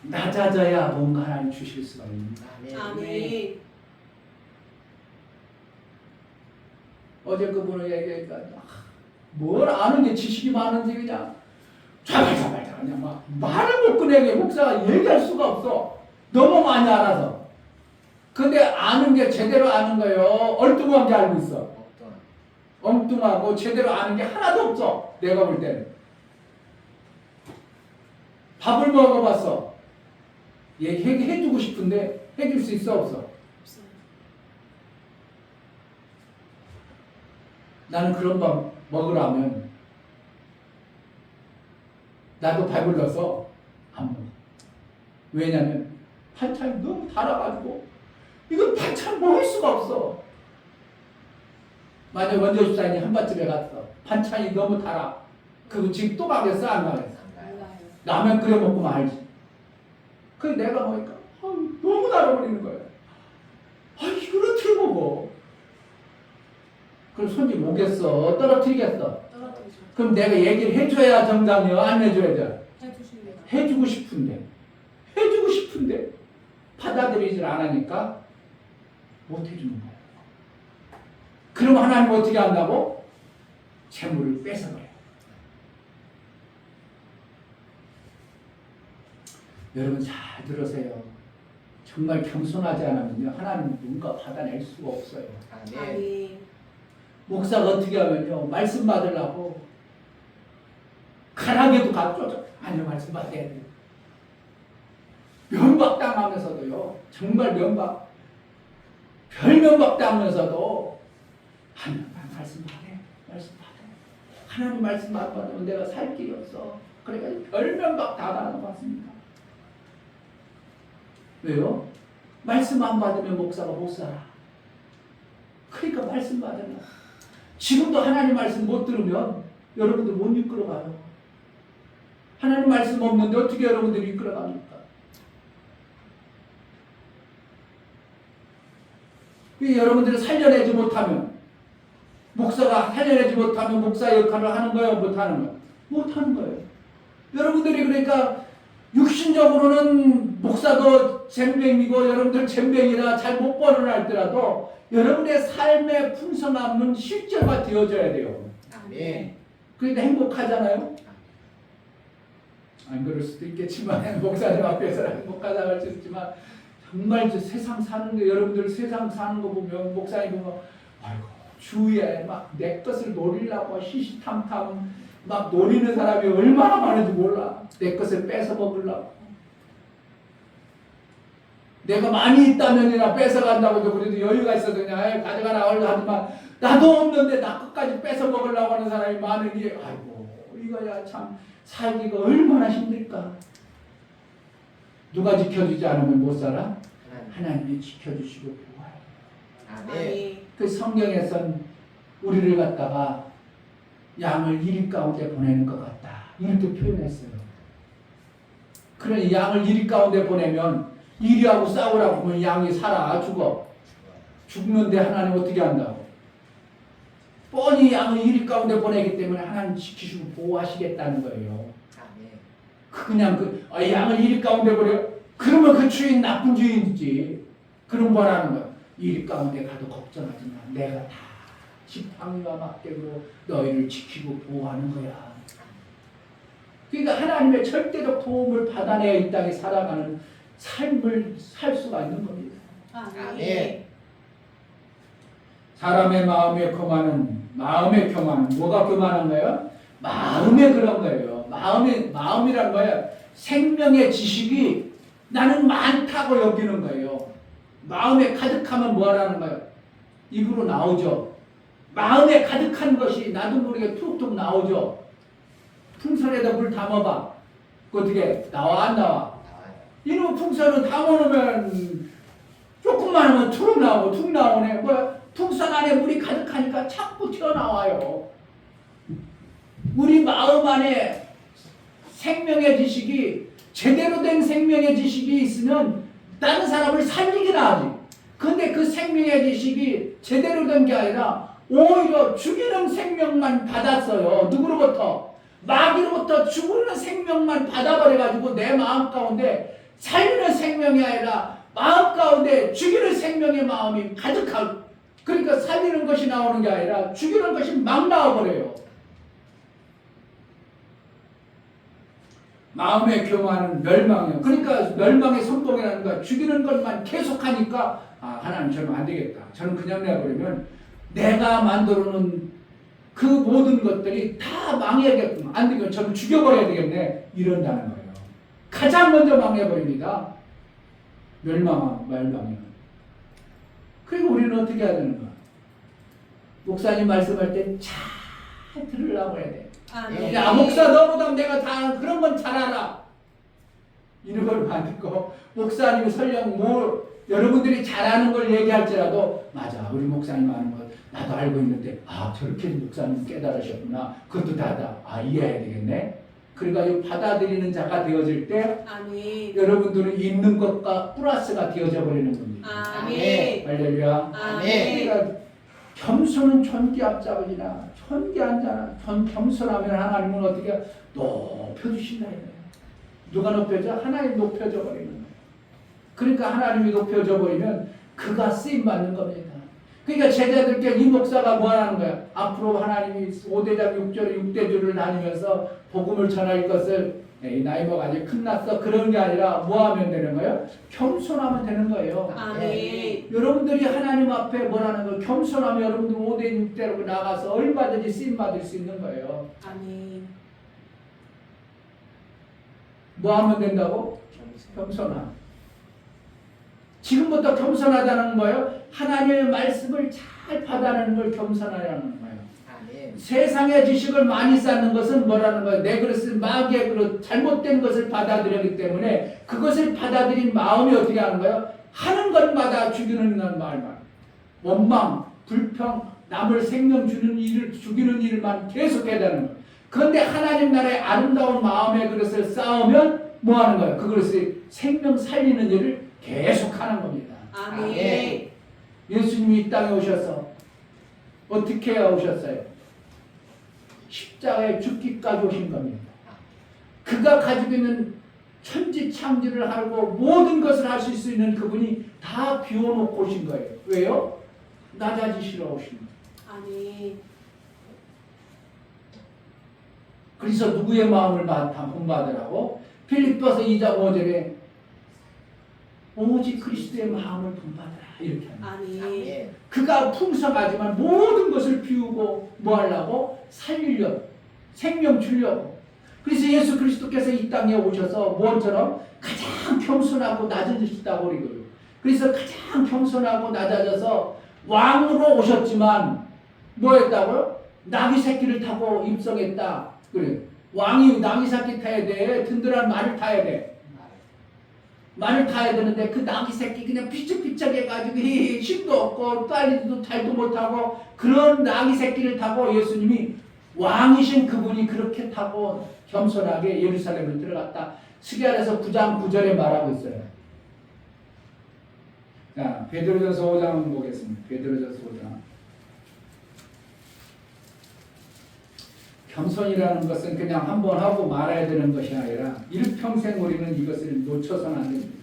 낮아져야 뭔가 하나님 주실 수가 있습니다. 아멘. 어제 그분을 얘기하니까 뭘 아는 게 지식이 많은지 그냥 자발자발 그냥 막 말을 못 꺼내게 목사가 얘기할 수가 없어. 너무 많이 알아서. 근데 아는 게 제대로 아는 거예요. 엉뚱한 게 알고 있어. 엉뚱하고 제대로 아는 게 하나도 없어. 내가 볼 때는. 밥을 먹어봤어. 얘기해주고 싶은데 해줄 수 있어 없어? 없어요. 나는 그런 밥 먹으라면 나도 배불러서 안 먹어. 왜냐면 반찬이 너무 달아가지고 이거 반찬 먹을 수가 없어. 만약 원조 집사님이 한밭집에 갔어. 반찬이 너무 달아. 그거 지금 또 가겠어? 안 가겠어? 몰라요. 라면 끓여 먹고 말지. 그래 내가 보니까 너무 달아버리는 거야. 이걸 어떻게 먹어? 그럼 손님 오겠어? 떨어뜨리겠어? 떨어뜨리죠. 그럼 내가 얘기를 해줘야 정답이요? 안 해줘야 돼? 해주시면. 해주고 싶은데 받아들이질 않으니까 못 해주는 거야. 그럼 하나님 어떻게 한다고? 재물을 뺏어버려. 여러분 잘 들으세요. 정말 겸손하지 않으면요 하나님 누군가 받아낼 수가 없어요. 아멘. 목사가 어떻게 하면요 말씀 받으려고 가락에도 가죠. 아니요 말씀 받아야 돼요. 면박당하면서도요 정말 별면박당하면서도 하나님 말씀 받아요. 하나님 말씀 안 받으면 내가 살 길이 없어. 그러니까 별면박 다 나는 것 같습니다. 왜요? 말씀 안 받으면 목사가 못 살아. 그러니까 말씀 받으려. 지금도 하나님 말씀 못 들으면 여러분들 못 이끌어가요. 하나님 말씀 없는데 어떻게 여러분들이 이끌어갑니까? 여러분들이 살려내지 못하면 목사가 살려내지 못하면 목사 역할을 하는 거예요? 못하는 거예요? 못하는 거예요. 여러분들이 그러니까 육신적으로는 목사도 잼뱅이고 여러분들 잼뱅이라 잘 못 벌어나 할더라도 여러분의 삶의 풍성함은 실제가 되어져야 돼요. 아멘. 그러니까 행복하잖아요. 안 그럴 수도 있겠지만 목사님 앞에서는 행복하다고 할 수 있지만 정말 저 세상 사는 거 여러분들 세상 사는 거 보면 목사님 보면 아이고 주위에 막 내 것을 노리려고 시시탐탐 막 노리는 사람이 얼마나 많은지 몰라. 내 것을 뺏어 먹으려고. 내가 많이 있다면이나 뺏어 간다고 그래도 여유가 있어도 그냥 가져가라 하지만 나도 없는데 나 끝까지 뺏어 먹으려고 하는 사람이 많으니 아이고 이거야 참 살기가 얼마나 힘들까. 누가 지켜주지 않으면 못 살아? 하나님이 지켜주시고 보아요. 아멘. 그 성경에선 우리를 갖다가 양을 이리 가운데 보내는 것 같다. 이렇게 표현했어요. 그러니 양을 이리 가운데 보내면 이리하고 싸우라고 하면 양이 살아 죽어. 죽는데 하나님 어떻게 한다고? 뻔히 양을 이리 가운데 보내기 때문에 하나님 지키시고 보호하시겠다는 거예요. 그냥 양을 이리 가운데 보내 그러면 그 주인 나쁜 주인이지. 그럼 뭐라는 거야? 이리 가운데 가도 걱정하지 마. 내가 다 지팡이와 막대로 너희를 지키고 보호하는 거야. 그러니까 하나님의 절대적 도움을 받아내야 이 땅에 살아가는 삶을 살 수가 있는 겁니다. 아멘. 사람의 마음에 교만은 뭐가 교만한 거예요? 마음에 그런 거예요. 마음이란 거예요. 생명의 지식이 나는 많다고 여기는 거예요. 마음에 가득하면 뭐하라는 거예요? 입으로 나오죠. 마음에 가득한 것이 나도 모르게 툭툭 나오죠. 풍선에다 물 담아봐. 그 어떻게 나와 안 나와? 이놈 풍선은 담아놓으면 조금만 하면 툭 나오고 툭 나오네. 뭐야? 풍선 안에 물이 가득하니까 자꾸 튀어나와요. 우리 마음 안에 생명의 지식이 제대로 된 생명의 지식이 있으면 다른 사람을 살리긴 하지. 근데 그 생명의 지식이 제대로 된 게 아니라 오히려 죽이는 생명만 받았어요. 누구로부터? 마귀로부터 죽는 생명만 받아버려가지고 내 마음 가운데 살리는 생명이 아니라 마음 가운데 죽이는 생명의 마음이 가득하고 그러니까 살리는 것이 나오는 게 아니라 죽이는 것이 막 나와버려요. 마음의 교만은 멸망이에요. 그러니까 멸망의 선봉이라는 거야. 죽이는 것만 계속하니까 하나님 저는 안 되겠다. 저는 그냥 내버리면 내가 만들어놓은 그 모든 것들이 다 망해야겠구나. 안 되면 저는 죽여버려야 되겠네. 이런다는 거예요. 가장 먼저 망해버립니다. 멸망이요. 그리고 우리는 어떻게 해야 되는 거야? 목사님 말씀할 때 잘 들으려고 해야 돼. 아멘. 야 목사 너보다 내가 다 그런 건 잘 알아. 이런 걸 만들고 목사님이 설령 여러분들이 잘하는 걸 얘기할지라도 맞아 우리 목사님 하는 거 나도 알고 있는데 저렇게 목사님 깨달으셨구나. 그것도 다다. 이해해야 되겠네. 그러니까 이 받아들이는 자가 되어질 때 아멘. 여러분들은 있는 것과 플러스가 되어져 버리는 겁니다. 아멘. 할렐루야. 아멘. 그러니까 겸손은 존귀한 자이나 존귀한 자나 겸손하면 하나님은 어떻게 높여주신다 이거예요. 누가 높여져? 하나님 높여져 버리는 거예요. 그러니까 하나님이 높여져 버리면 그가 쓰임 받는 겁니다. 그러니까 제자들께 이 목사가 뭐 하는 거야? 앞으로 하나님이 5대장 6대주를 다니면서 복음을 전할 것을 이 나이 먹어가지고 끝났어 그런 게 아니라 뭐 하면 되는 거예요? 겸손하면 되는 거예요. 아멘. 여러분들이 하나님 앞에 뭐라는 거 겸손하면 여러분들 5대 6대로 나가서 얼마든지 쓰임 받을 수 있는 거예요. 아멘. 뭐 하면 된다고? 겸손함. 지금부터 겸손하다는 거예요. 하나님의 말씀을 잘 받아내는 걸 겸손하라는 거예요. 아멘. 세상의 지식을 많이 쌓는 것은 뭐라는 거예요? 내 그릇을 마귀의 그릇, 잘못된 것을 받아들이기 때문에 그것을 받아들인 마음이 어떻게 하는 거예요? 하는 것마다 죽이는 말만. 원망, 불평, 남을 생명 주는 일을 죽이는 일만 계속해야 되는 거예요. 그런데 하나님 나라의 아름다운 마음의 그릇을 쌓으면 뭐 하는 거예요? 그 그릇이 생명 살리는 일을 계속하는 겁니다. 아멘. 예수님이 이 땅에 오셔서 어떻게 해야 오셨어요? 십자가에 죽기까지 오신 겁니다. 그가 가지고 있는 천지창조를 하고 모든 것을 하실 수 있는 그분이 다 비워놓고 오신 거예요. 왜요? 낮아지시러 오신 거예요. 아멘. 그래서 누구의 마음을 본받으라고? 필립보서 2장 5절에 오직 그리스도의 마음을 본받으라 이렇게 합니다. 아멘. 그가 풍성하지만 모든 것을 비우고 뭐 하려고? 살리려고 생명 주려고. 그래서 예수 그리스도께서 이 땅에 오셔서 무엇처럼 가장 겸손하고 낮아지셨다고 그러고요. 그래서 가장 겸손하고 낮아져서 왕으로 오셨지만 뭐 했다고요? 나귀 새끼를 타고 입성했다. 그래. 왕이 나귀 새끼 타야 돼. 든든한 말을 타야 돼. 말을 타야 되는데 그 나귀 새끼 그냥 비쩍비쩍 해가지고 힘도 없고 빨리도 잘도 못하고 그런 나귀 새끼를 타고 예수님이 왕이신 그분이 그렇게 타고 겸손하게 예루살렘을 들어갔다. 스가랴서 9장 9절에 말하고 있어요. 자, 베드로전서 5장 보겠습니다. 베드로전서 5장. 겸손이라는 것은 그냥 한번 하고 말아야 되는 것이 아니라 일평생 우리는 이것을 놓쳐서는 안 됩니다.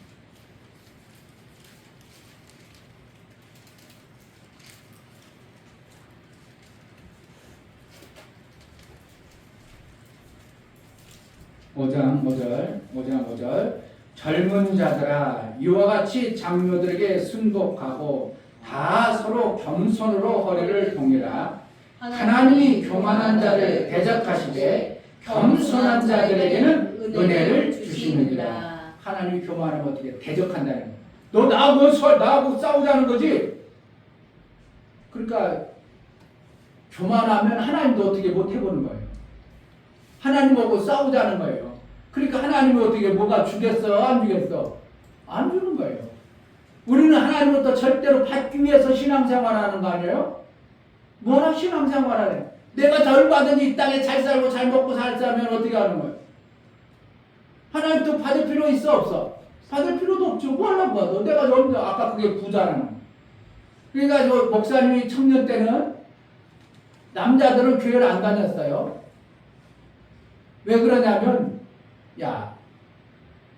오장 5절 젊은 자들아 이와 같이 장로들에게 순복하고 다 서로 겸손으로 허리를 동이라. 하나님이 교만한 자를 대적하시되 겸손한 자들에게는 은혜를 주시느니라. 하나님이 교만하면 어떻게 대적한다는 거예요. 너 나하고 싸우자는 거지. 그러니까 교만하면 하나님도 어떻게 못 해보는 거예요. 하나님하고 싸우자는 거예요. 그러니까 하나님이 어떻게 뭐가 주겠어? 안 주겠어? 안 주는 거예요. 우리는 하나님부터 절대로 받기 위해서 신앙생활하는 거 아니에요? 뭐라 신앙생활하래? 내가 얼마든지 이 땅에 잘 살고 잘 먹고 살 사면 어떻게 하는 거예요? 하나님도 받을 필요 있어 없어? 받을 필요도 없죠. 뭐 하려고 받아? 내가 여러분들 아까 그게 부자라는 거예요. 그러니까 저 목사님이 청년 때는 남자들은 교회를 안 다녔어요. 왜 그러냐면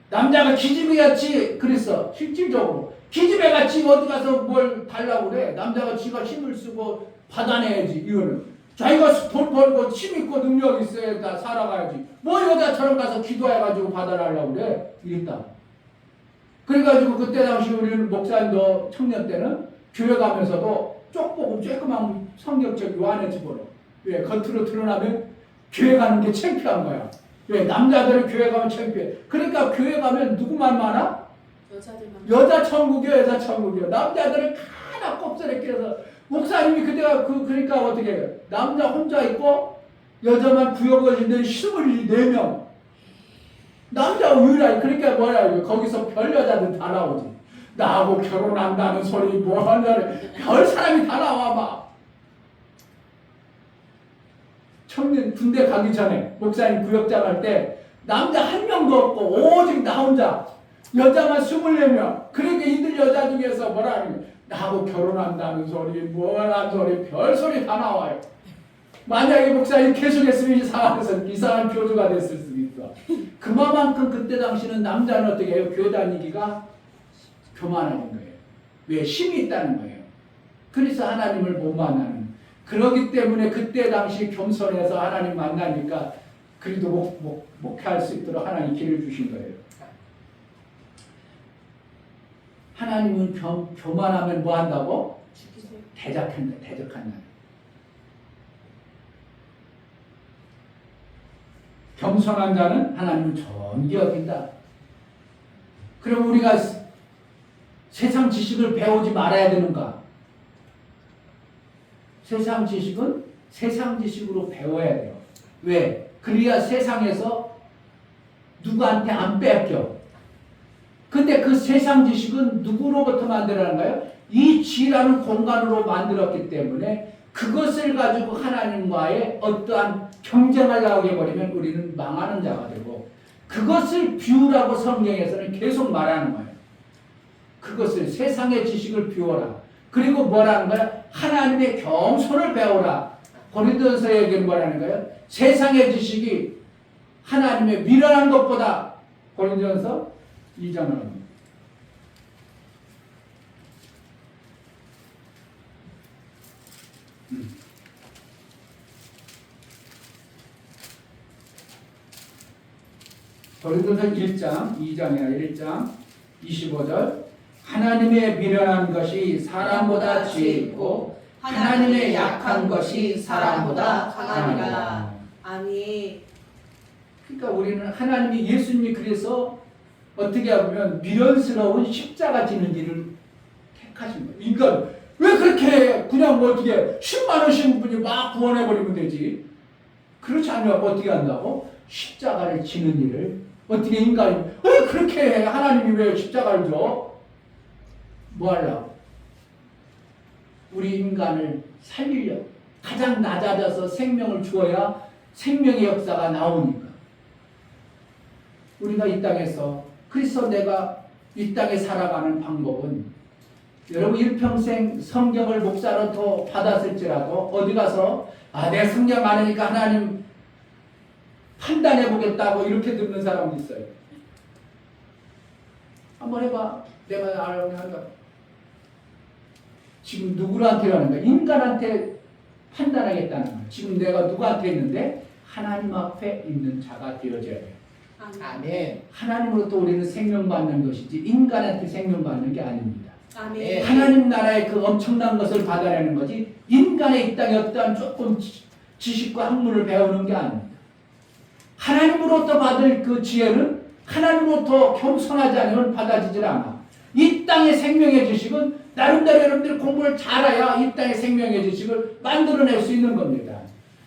남자가 기집애같이 그랬어. 실질적으로 기집애같이 어디 가서 뭘 달라고 그래. 남자가 지가 힘을 쓰고 받아내야지. 이거는 자기가 돈 벌고 힘 있고 능력 있어야 다 살아가야지. 뭐 여자처럼 가서 기도해가지고 받아내려고 그래. 이랬다. 그래가지고 그때 당시 우리는 목사님도 청년 때는 교회 가면서도 쪽보고 쬐끄만 성경책 요 안에 집어넣어. 왜? 겉으로 드러나면 교회 가는 게 창피한 거야. 왜? 남자들은 교회 가면 창피해. 그러니까 교회 가면 누구만 많아? 여자들만. 여자 천국이요, 여자 천국이요. 남자들은 하나 곱슬에 끼어서 목사님이 그때가 그러니까 어떻게 해요? 남자 혼자 있고 여자만 구역을 있는 24명. 남자 유일하게 그러니까 뭐야 거기서 별 여자들 다 나오지. 나하고 결혼한다는 소리 뭐 하냐래. 별 사람이 다 나와 막. 청년 군대 가기 전에 목사님 구역장 할 때 남자 한 명도 없고 오직 나 혼자 여자만 24명. 그러니까 이들 여자 중에서 뭐라 하는 거야. 나하고 결혼한다는 소리 뭐라는 소리 별 소리 다 나와요. 만약에 목사님 계속했으면 이 상황에서 이상한 교주가 됐을 수도 있어. 그만큼 그때 당시는 남자는 어떻게 해요? 교회 다니기가 교만한 거예요. 왜? 힘이 있다는 거예요. 그래서 하나님을 못 만나는. 그러기 때문에 그때 당시 겸손해서 하나님 만나니까 그래도 목회할 수 있도록 하나님 길을 주신 거예요. 하나님은 교만하면 뭐 한다고? 죽이세요. 대적한다. 겸손한 자는 하나님을 존귀 여긴다. 그럼 우리가 세상 지식을 배우지 말아야 되는가? 세상 지식은 세상 지식으로 배워야 돼요. 왜? 그래야 세상에서 누구한테 안 뺏겨. 근데 그 세상 지식은 누구로부터 만들어낸가요? 이 지라는 공간으로 만들었기 때문에 그것을 가지고 하나님과의 어떠한 경쟁을 하게 해버리면 우리는 망하는 자가 되고, 그것을 비우라고 성경에서는 계속 말하는 거예요. 그것을 세상의 지식을 비워라. 그리고 뭐라는 거야? 하나님의 겸손을 배우라. 고린도서에게 뭐라는 거예요? 세상의 지식이 하나님의 미련한 것보다, 고린도서 2장을 합니다. 고린도서 1장, 2장이나 1장 25절. 하나님의 미련한 것이 사람보다 지혜 있고 하나님의 약한 것이 사람보다 강하니라. 아멘. 그러니까 우리는 하나님이, 예수님이 그래서 어떻게 보면 미련스러운 십자가 지는 일을 택하신 거예요. 그러니까 왜 그렇게 그냥 뭐 어떻게 10만 원씩 분이 막 구원해버리면 되지? 그렇지 않으면 어떻게 한다고? 십자가를 지는 일을 어떻게 인간이 왜 그렇게 해? 하나님이 왜 십자가를 줘? 뭐 하려고? 우리 인간을 살리려고. 가장 낮아져서 생명을 주어야 생명의 역사가 나오니까. 우리가 이 땅에서, 그래서 내가 이 땅에 살아가는 방법은, 여러분 일평생 성경을 목사로 더 받았을지라도 어디 가서 내 성경 많으니까 하나님 판단해 보겠다고 이렇게 듣는 사람도 있어요. 한번 해봐. 내가 알아보면 지금 누구한테 하는 거야? 인간한테 판단하겠다는 거야. 지금 내가 누구한테 있는데 하나님 앞에 있는 자가 되어져야 돼. 아멘. 하나님으로부터 우리는 생명받는 것이지 인간한테 생명받는 게 아닙니다. 아멘. 하나님 나라의 그 엄청난 것을 받아내는 거지 인간의 이 땅에 어떠한 조금 지식과 학문을 배우는 게 아닙니다. 하나님으로부터 받을 그 지혜는 하나님으로부터 겸손하지 않으면 받아지질 않아. 이 땅의 생명의 지식은 나름대로 여러분들이 공부를 잘해야 이 땅의 생명의 지식을 만들어낼 수 있는 겁니다.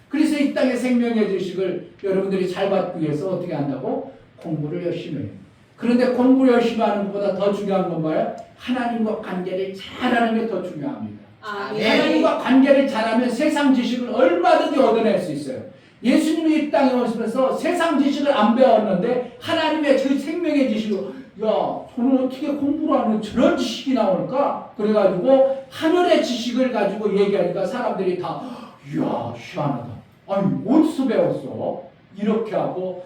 그래서 이 땅의 생명의 지식을 여러분들이 잘 받기 위해서 어떻게 한다고? 공부를 열심히 해요. 그런데 공부 열심히 하는 것보다 더 중요한 건 뭐예요? 하나님과 관계를 잘하는 게 더 중요합니다. 하나님과 관계를 잘하면 세상 지식을 얼마든지 얻어낼 수 있어요. 예수님이 이 땅에 오시면서 세상 지식을 안 배웠는데 하나님의 그 생명의 지식을, 저는 어떻게 공부를 하면 저런 지식이 나올까? 그래가지고 하늘의 지식을 가지고 얘기하니까 사람들이 다 이야 희한하다. 아니 어디서 배웠어? 이렇게 하고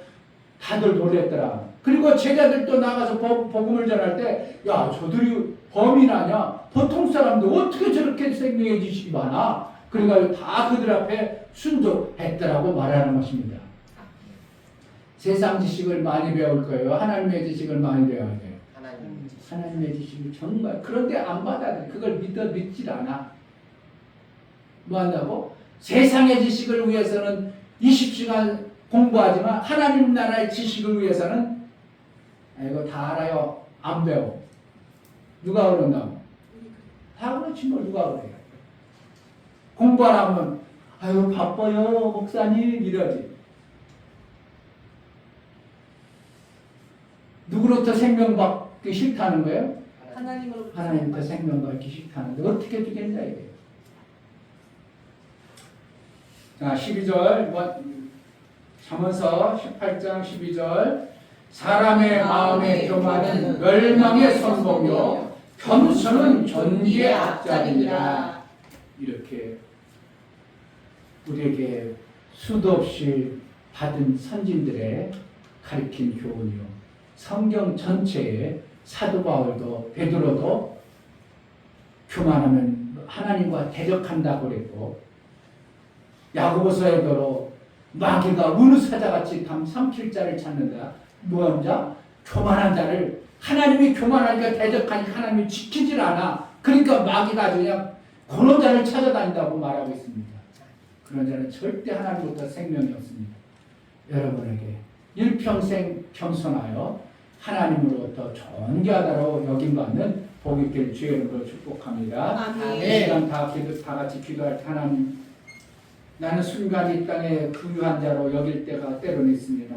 다들 놀랬더라. 그리고 제자들도 나가서 복음을 전할 때 저들이 범인아냐? 보통 사람들 어떻게 저렇게 생명의 지식이 많아? 그러니까 다 그들 앞에 순종했더라고 말하는 것입니다. 세상 지식을 많이 배울 거예요. 하나님의 지식을 많이 배워야 돼요. 하나님의 지식을 정말, 그런데 안 받아들여. 그걸 믿질 않아. 뭐 한다고? 세상의 지식을 위해서는 20시간 공부하지만 하나님 나라의 지식을 위해서는 이거 다 알아요. 안 배워. 누가 그런다고? 다 그렇지 뭘 누가 그래요. 공부 안 하면 아유 바빠요 목사님 이러지. 누구로부터 생명받기 싫다는 거예요? 하나님부터 생명 받기 싫다는데 어떻게 주겠냐 이게. 자 12절 잠언서 18장 12절 사람의 마음의 교만은 멸망의 선봉이요 겸손은 존귀의 앞자리니라. 이렇게 우리에게 수도 없이 받은 선진들의 가르친 교훈이요. 성경 전체에 사도 바울도 베드로도 교만하면 하나님과 대적한다고 그랬고 야고보서에도 마귀가 우는 사자같이 담 삼킬 자를 찾는다. 무한 자? 교만한 자를 하나님이 교만하니까 대적하니까 하나님이 지키질 않아. 그러니까 마귀가 아주 그냥 그런 자를 찾아다닌다고 말하고 있습니다. 그런 자는 절대 하나님부터 생명이 없습니다. 여러분에게 일평생 겸손하여 하나님으로부터 존귀하다로 여김받는 복이 될 주의 이름으로 축복합니다. 아멘. 이 시간 다 같이 기도할 때 하나님 나는 순간 이 땅에 부유한 자로 여길 때가 때로는 있습니다.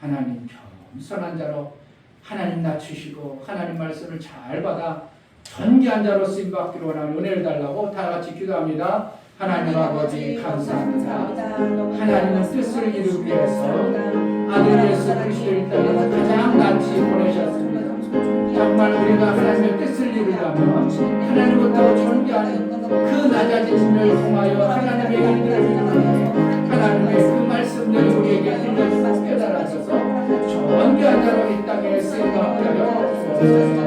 하나님 겸손한 자로 하나님 낮추시고 하나님 말씀을 잘 받아 존귀한 자로 쓰임받기로 원하는 은혜를 달라고 다 같이 기도합니다. 하나님 아버지 감사합니다. 하나님은 뜻을 이루기 위해서 아들 예수 그리스도를 이 땅에 가장 낫지 보내셨습니다. 정말 우리가 하나님의 뜻을 이루려면 하나님부터 존귀한 그 낮아진 분을 통하여 하나님의 일들을 이루며 하나님의 그 말씀들을 우리에게 들려주고 깨달아져서 존귀한 자로 이 땅에 쓰임받게 하여 주옵소서.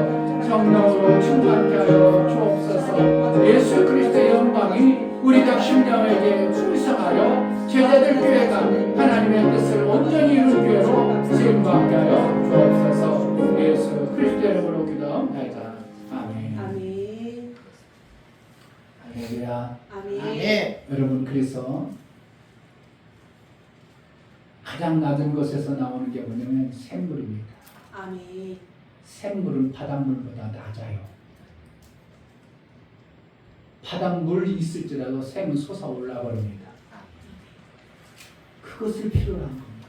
성령으로 충만케 하여 주옵소서. 예수 그리스도의 영광이 우리가 심령에게 충성하여 제자들 교회가 하나님의 뜻을 온전히 이룬 교회로 쓰임받게 하여 주옵소서. 예수 그리스도의 이름으로 기도합니다. 아멘. 아멘. 할렐루야. 아멘. 여러분 그래서 가장 낮은 곳에서 나오는 게 뭐냐면 샘물입니다. 아멘. 샘물은 바닷물보다 낮아요. 바닷물이 있을지라도 샘은 솟아올라 버립니다. 그것을 필요로 한 겁니다.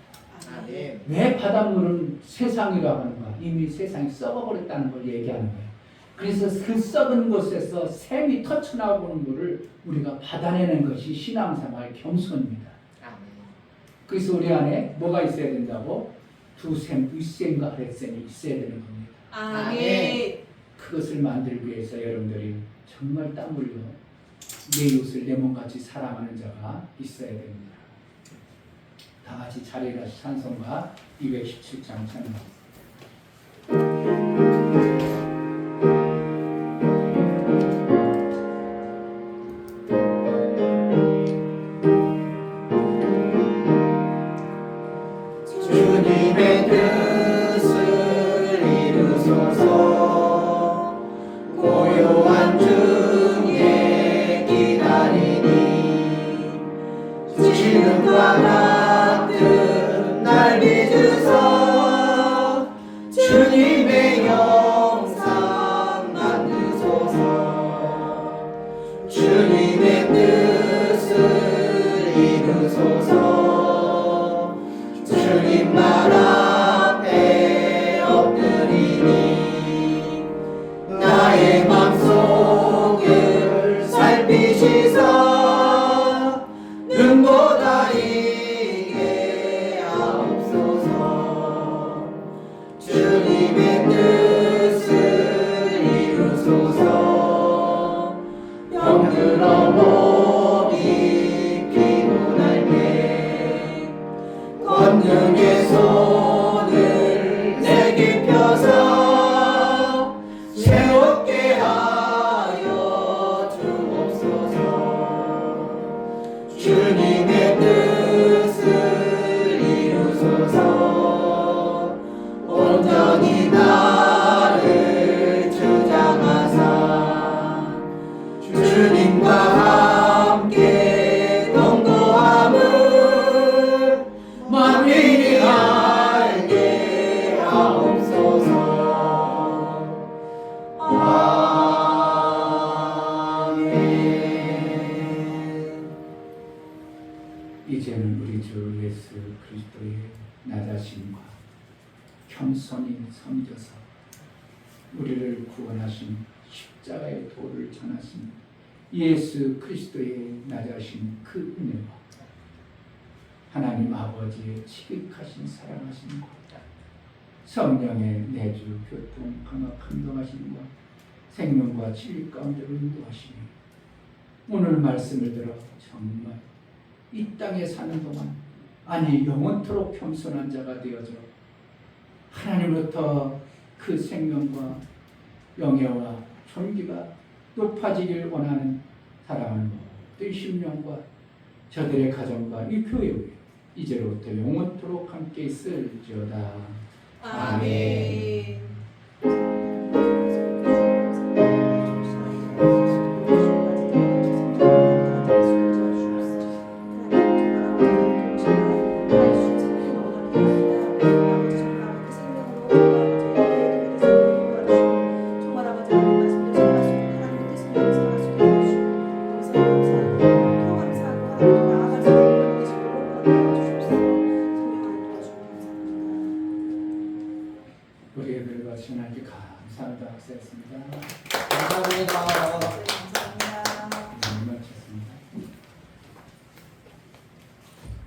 아멘. 왜 바닷물은 세상이라고 하는가? 이미 세상이 썩어버렸다는 걸 얘기하는 거예요. 그래서 그 썩은 곳에서 샘이 터쳐나오는 물을 우리가 받아내는 것이 신앙생활 겸손입니다. 그래서 우리 안에 뭐가 있어야 된다고? 두 샘, 윗샘과 아랫샘이 있어야 되는 겁니다. 아멘. 그것을 만들기 위해서 여러분들이 정말 땀 흘려 내 이웃을 내 몸같이 사랑하는 자가 있어야 됩니다. 다 같이 자리에 가서 찬송가 217장 찬송. 주님의 뜻을 이루소서. 고요한 중에 기다리니 지금과 같은 날 믿으소. 주님의 영상 만드소서. 주님의 뜻을 이루소서. 주님 말 앞에 엎드리니 나의 맘속을 살피시사 눈보다 이게 하옵소서. 주님의 뜻을 이루소서. 병들어 몸이 피곤할 때 권능의 손을 내게 펴서 새롭게 하여 주옵소서. 주님의 뜻을 이루소서. 온전히 나를 주장하사 주님과 함께 동거함을 만민이 알게 하옵소서. 아멘. 이제는 우리 주 예수 그리스도의 낮아심과 겸손히 섬겨서 우리를 구원하신 십자가의 도를 전하신 예수 그리스도의 낮아신 그 은혜와 하나님 아버지의 지극하신 사랑하심과 성령의 내주 교통 강화 감동하심과 생명과 진리 가운데로 인도하시니 오늘 말씀을 들어 정말 이 땅에 사는 동안 아니 영원토록 겸손한 자가 되어져 하나님으로부터 그 생명과 영예와 존귀가 높아지길 원하는 사랑하는 모든 심령과 저들의 가정과 이 교회 위에 이제로부터 영원토록 함께 있을지어다. 아멘. 우리의 별과 신하게 감사합니다. 학생했습니다. 감사합니다.